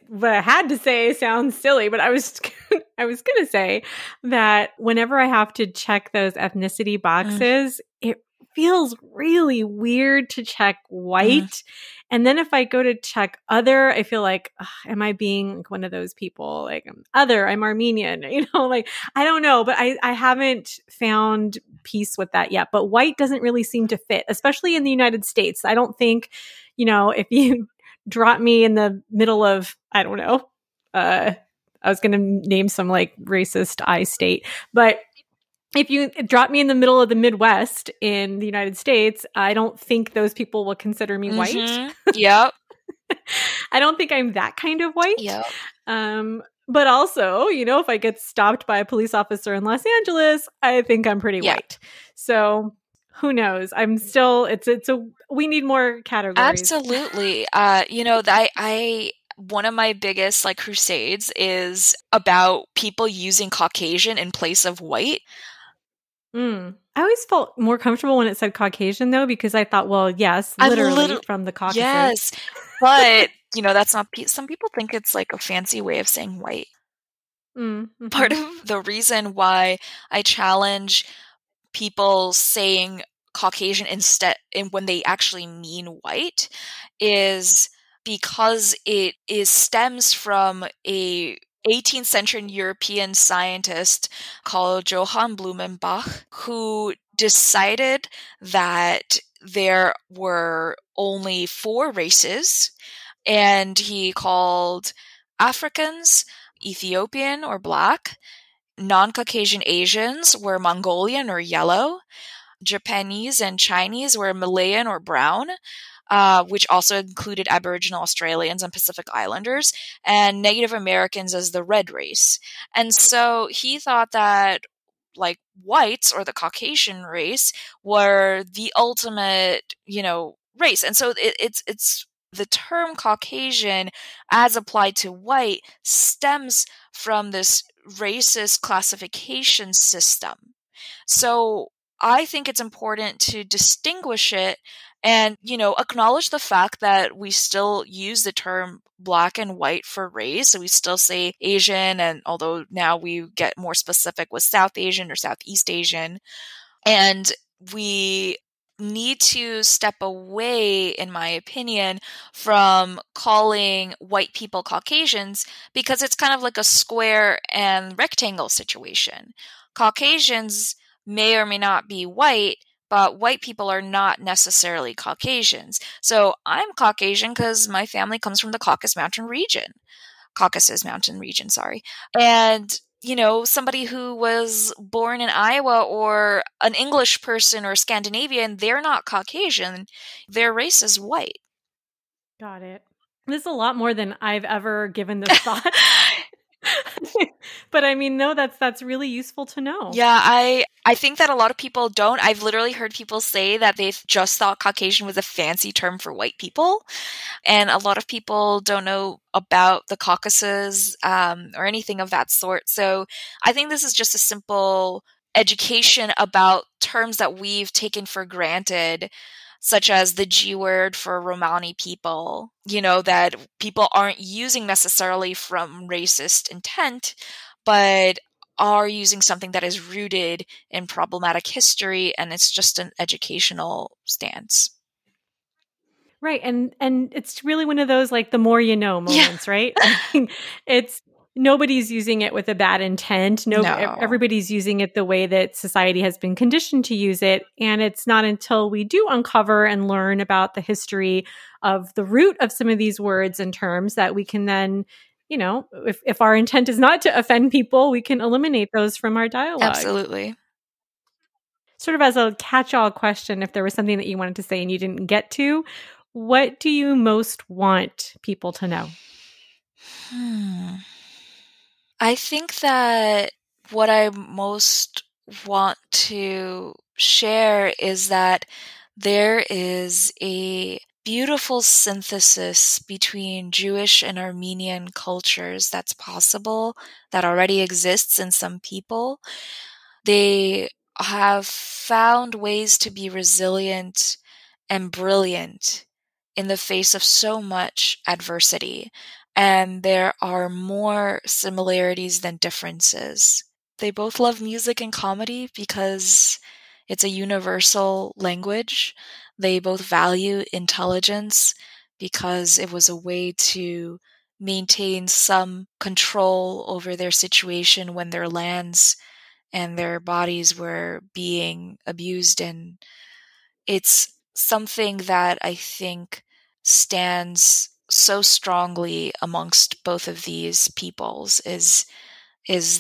had to say sounds silly, but I was going to say that whenever I have to check those ethnicity boxes, it feels really weird to check white. And then if I go to check other, I feel like, am I being like one of those people? Like I'm Armenian, like, I don't know, but I haven't found peace with that yet. But white doesn't really seem to fit, especially in the United States. I don't think, if you drop me in the middle of, I don't know, I was going to name some like racist I state, but if you drop me in the middle of the Midwest in the United States, I don't think those people will consider me white. Yep. I don't think I'm that kind of white. Yep. But also, if I get stopped by a police officer in Los Angeles, I think I'm pretty white. So who knows? I'm still, we need more categories. Absolutely. One of my biggest crusades is about people using Caucasian in place of white. I always felt more comfortable when it said Caucasian, though, because I thought, well, yes, literally from the Caucasus. Yes, but that's not. Some people think it's like a fancy way of saying white. Mm-hmm. Part of the reason why I challenge people saying Caucasian instead, and when they actually mean white, is because it stems from a 18th century European scientist called Johann Blumenbach, who decided that there were only 4 races, and he called Africans Ethiopian or black, non-Caucasian Asians were Mongolian or yellow, Japanese and Chinese were Malayan or brown, which also included Aboriginal Australians and Pacific Islanders, and Native Americans as the red race. And so he thought that whites or the Caucasian race were the ultimate, race. And so it's the term Caucasian as applied to white stems from this racist classification system. So I think it's important to distinguish it and, acknowledge the fact that we still use the term black and white for race. So we still say Asian, and although now we get more specific with South Asian or Southeast Asian, and we need to step away, in my opinion, from calling white people Caucasians, because it's kind of like a square and rectangle situation. Caucasians may or may not be white, but white people are not necessarily Caucasians. So I'm Caucasian because my family comes from the Caucasus Mountain region, sorry. And somebody who was born in Iowa or an English person or Scandinavian, they're not Caucasian. Their race is white. Got it. This is a lot more than I've ever given this thought. But I mean, no, that's really useful to know. Yeah, I think that a lot of people don't. I've literally heard people say that they just thought Caucasian was a fancy term for white people. And a lot of people don't know about the Caucasus or anything of that sort. So I think this is just a simple education about terms that we've taken for granted, such as the G word for Romani people, that people aren't using necessarily from racist intent, but are using something that is rooted in problematic history, and it's just an educational stance. Right. And it's really one of those, the more you know moments, right? I mean, it's nobody's using it with a bad intent. No. Everybody's using it the way that society has been conditioned to use it. And it's not until we do uncover and learn about the history of the root of some of these words and terms that we can then, if our intent is not to offend people, we can eliminate those from our dialogue. Absolutely. Sort of as a catch-all question, if there was something that you wanted to say and you didn't get to, what do you most want people to know? I think that what I most want to share is that there is a beautiful synthesis between Jewish and Armenian cultures that's possible, that already exists in some people. They have found ways to be resilient and brilliant in the face of so much adversity. And there are more similarities than differences. They both love music and comedy because it's a universal language. They both value intelligence because it was a way to maintain some control over their situation when their lands and their bodies were being abused. And it's something that I think stands so strongly amongst both of these peoples is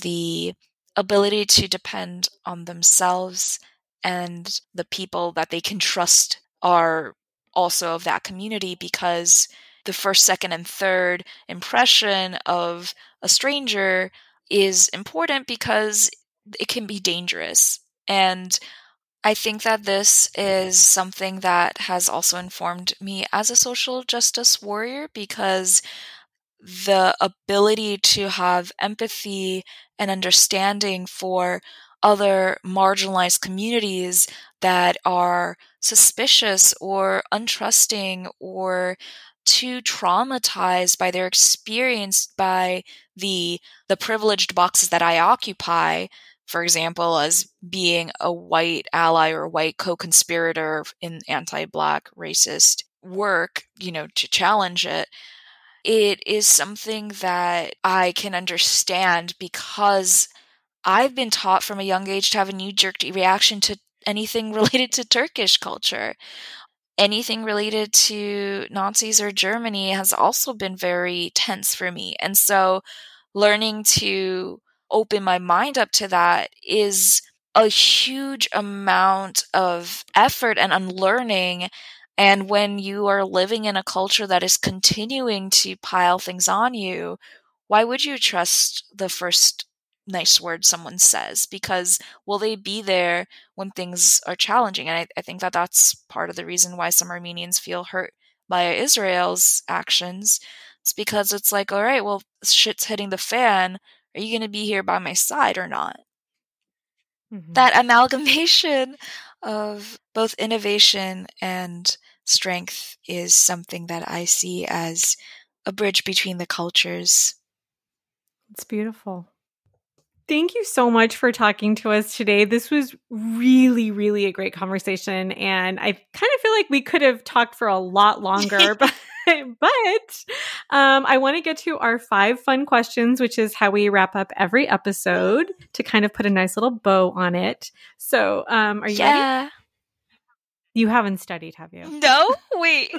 the ability to depend on themselves and the people that they can trust are also of that community, because the first, second, and third impression of a stranger is important because it can be dangerous. And I think that this is something that has also informed me as a social justice warrior, because the ability to have empathy and understanding for other marginalized communities that are suspicious or untrusting or too traumatized by their experience by the privileged boxes that I occupy, for example, as being a white ally or a white co-conspirator in anti-Black racist work, to challenge it. It is something that I can understand because I've been taught from a young age to have a knee-jerk reaction to anything related to Turkish culture. Anything related to Nazis or Germany has also been very tense for me. And so learning to open my mind up to that is a huge amount of effort and unlearning. And when you are living in a culture that is continuing to pile things on you, why would you trust the first nice word someone says? Because will they be there when things are challenging? And I think that that's part of the reason why some Armenians feel hurt by Israel's actions. It's because it's like, all right, well, shit's hitting the fan. Are you going to be here by my side or not? Mm-hmm. That amalgamation of both innovation and strength is something that I see as a bridge between the cultures. It's beautiful. Thank you so much for talking to us today. This was really, really a great conversation. And I kind of feel like we could have talked for a lot longer, but I want to get to our 5 fun questions, which is how we wrap up every episode to kind of put a nice little bow on it. So are you ready? You haven't studied, have you? No? Wait.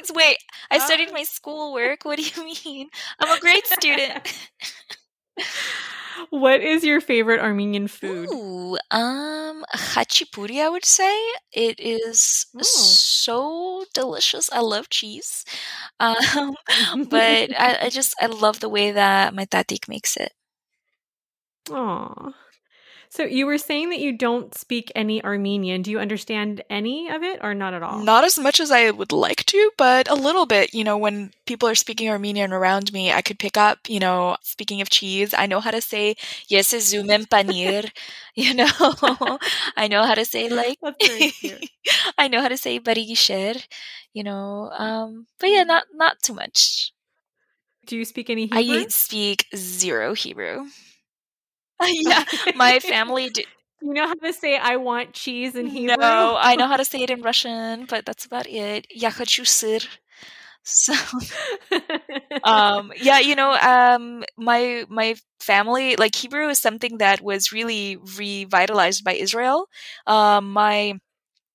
I studied my schoolwork. What do you mean? I'm a great student. What is your favorite Armenian food? Ooh, khachapuri, I would say. It is so delicious. I love cheese. But I love the way that my tatik makes it. Aw. So you were saying that you don't speak any Armenian. Do you understand any of it or not at all? Not as much as I would like to, but a little bit. When people are speaking Armenian around me, I could pick up, speaking of cheese, I know how to say, yes, zumem panir, I know how to say, like, that's very cute. I know how to say barigisher, but yeah, not too much. Do you speak any Hebrew? I speak 0 Hebrew. Yeah, my family did. You know how to say I want cheese in Hebrew? No, I know how to say it in Russian, but that's about it. Я хочу сыр. So, my family, like, Hebrew is something that was really revitalized by Israel. My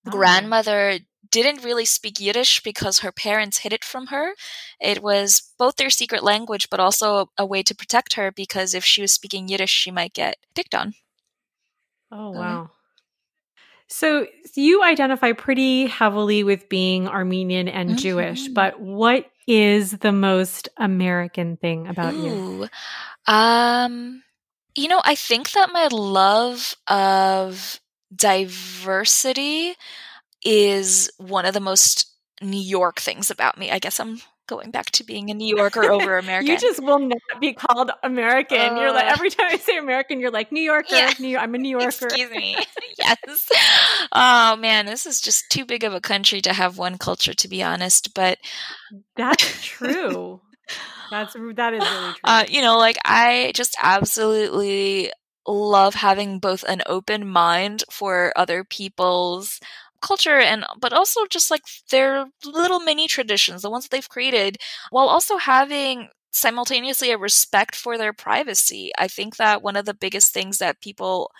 grandmother didn't really speak Yiddish because her parents hid it from her. It was both their secret language, but also a way to protect her, because if she was speaking Yiddish, she might get picked on. Oh, wow. So you identify pretty heavily with being Armenian and Jewish, but what is the most American thing about you? I think that my love of diversity is one of the most New York things about me. I guess I'm going back to being a New Yorker over American. You just will not be called American. You're like, every time I say American, you're like, New Yorker. Yeah. I'm a New Yorker. Excuse me. Yes. Oh man, this is just too big of a country to have one culture, to be honest. But that's true. That is really true. I just absolutely love having both an open mind for other people's culture, but also just like their little mini traditions, the ones that they've created, while also having simultaneously a respect for their privacy. I think that one of the biggest things that people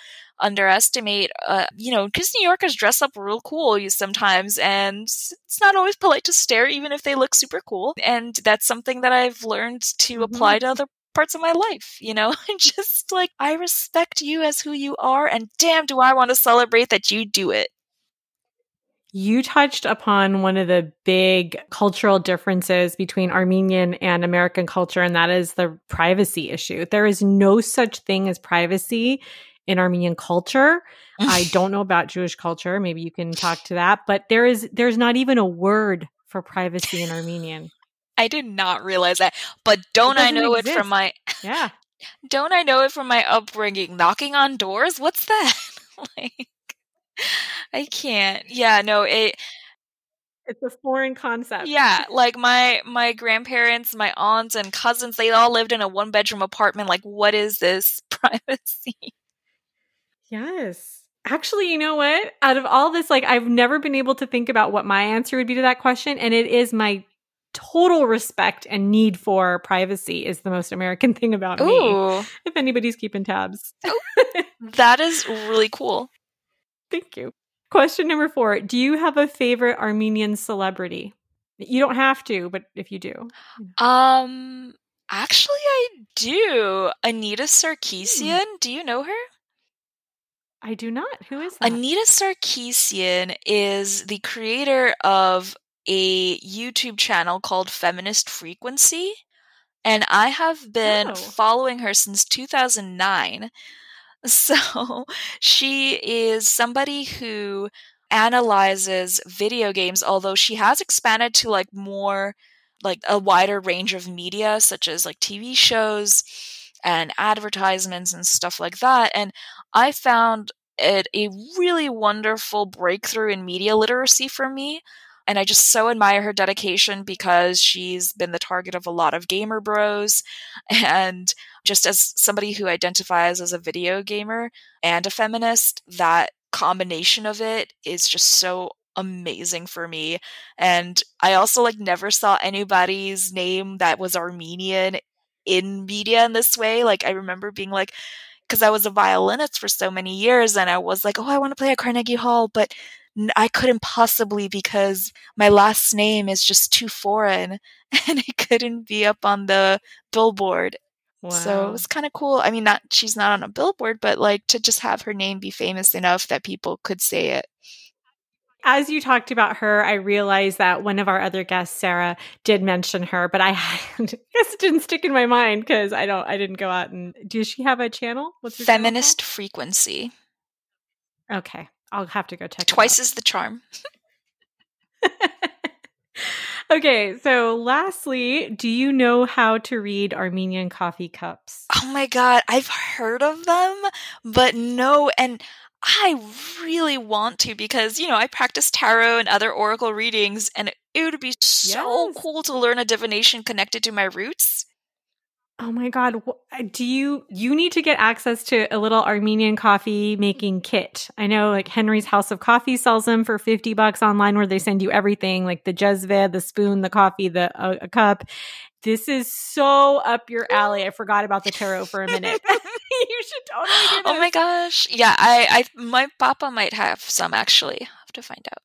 underestimate, because New Yorkers dress up real cool sometimes, and it's not always polite to stare even if they look super cool. And that's something that I've learned to apply to other parts of my life, and just like, I respect you as who you are, and damn, do I want to celebrate that you do it. You touched upon one of the big cultural differences between Armenian and American culture, and that is the privacy issue. There is no such thing as privacy in Armenian culture. I don't know about Jewish culture. Maybe you can talk to that, but there's not even a word for privacy in Armenian. I did not realize that, but don't I know it from my don't I know it from my upbringing? Knocking on doors? What's that? Like, I can't. Yeah, no, it's a foreign concept. Yeah, like my grandparents, my aunts and cousins, they all lived in a 1-bedroom apartment. Like, what is this privacy? Yes. Actually, you know what? Out of all this, like, I've never been able to think about what my answer would be to that question, and it is my total respect and need for privacy is the most American thing about me. If anybody's keeping tabs. That is really cool. Thank you. Question number 4. Do you have a favorite Armenian celebrity? You don't have to, but if you do. Actually, I do. Anita Sarkeesian. Do you know her? I do not. Who is that? Anita Sarkeesian is the creator of a YouTube channel called Feminist Frequency, and I have been following her since 2009. So she is somebody who analyzes video games, although she has expanded to like more like a wider range of media, such as like TV shows and advertisements and stuff like that. And I found it a really wonderful breakthrough in media literacy for me. And I just so admire her dedication because she's been the target of a lot of gamer bros. And just as somebody who identifies as a video gamer and a feminist, that combination of it is just so amazing for me. And I also like never saw anybody's name that was Armenian in media in this way. Like I remember being like, because I was a violinist for so many years and I was like, oh, I want to play at Carnegie Hall, but I couldn't possibly because my last name is just too foreign and it couldn't be up on the billboard. Wow. So it was kind of cool. I mean, she's not on a billboard, but like to just have her name be famous enough that people could say it. As you talked about her, I realized that one of our other guests, Sarah, did mention her, but I guess it didn't stick in my mind because I didn't go out and. Does she have a channel? What's her Feminist channel? Frequency. Okay, I'll have to go check. Twice is the charm. Okay, so lastly, do you know how to read Armenian coffee cups? Oh my god, I've heard of them, but no, and I really want to because, I practice tarot and other oracle readings, and it would be so cool to learn a divination connected to my roots. Oh my god, you need to get access to a little Armenian coffee making kit. I know like Henry's House of Coffee sells them for $50 online where they send you everything like the jezve, the spoon, the coffee, a cup. This is so up your alley. I forgot about the tarot for a minute. You should totally do this. Oh my gosh. Yeah, my papa might have some actually. I'll have to find out.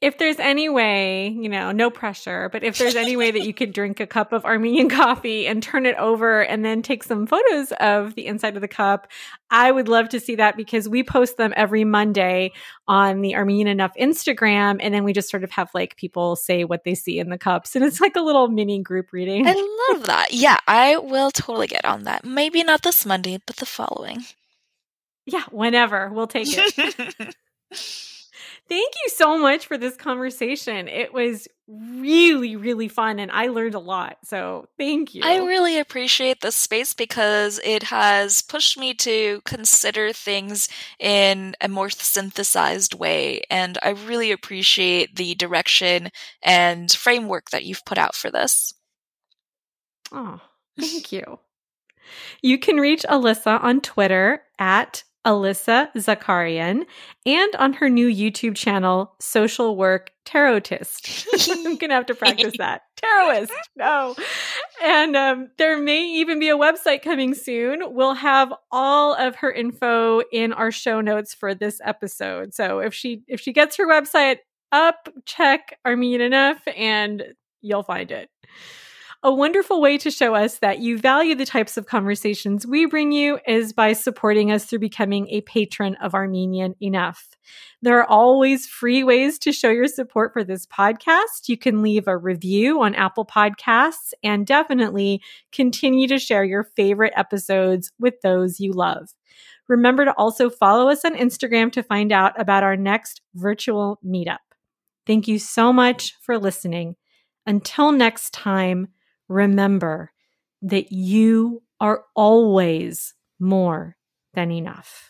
If there's any way, no pressure, but if there's any way that you could drink a cup of Armenian coffee and turn it over and then take some photos of the inside of the cup, I would love to see that because we post them every Monday on the Armenian Enough Instagram. And then we just sort of have like people say what they see in the cups. And it's like a little mini group reading. I love that. Yeah, I will totally get on that. Maybe not this Monday, but the following. Yeah, whenever. We'll take it. Thank you so much for this conversation. It was really, really fun and I learned a lot. So thank you. I really appreciate this space because it has pushed me to consider things in a more synthesized way. And I really appreciate the direction and framework that you've put out for this. Oh, thank you. You can reach Alyssa on Twitter at Alyssa Zakaryan, and on her new YouTube channel, Social Work Tarotist. I'm going to have to practice that. Tarotist. No. And there may even be a website coming soon. We'll have all of her info in our show notes for this episode. So if she gets her website up, check Armenian Enough and you'll find it. A wonderful way to show us that you value the types of conversations we bring you is by supporting us through becoming a patron of Armenian Enough. There are always free ways to show your support for this podcast. You can leave a review on Apple Podcasts and definitely continue to share your favorite episodes with those you love. Remember to also follow us on Instagram to find out about our next virtual meetup. Thank you so much for listening. Until next time, remember that you are always more than enough.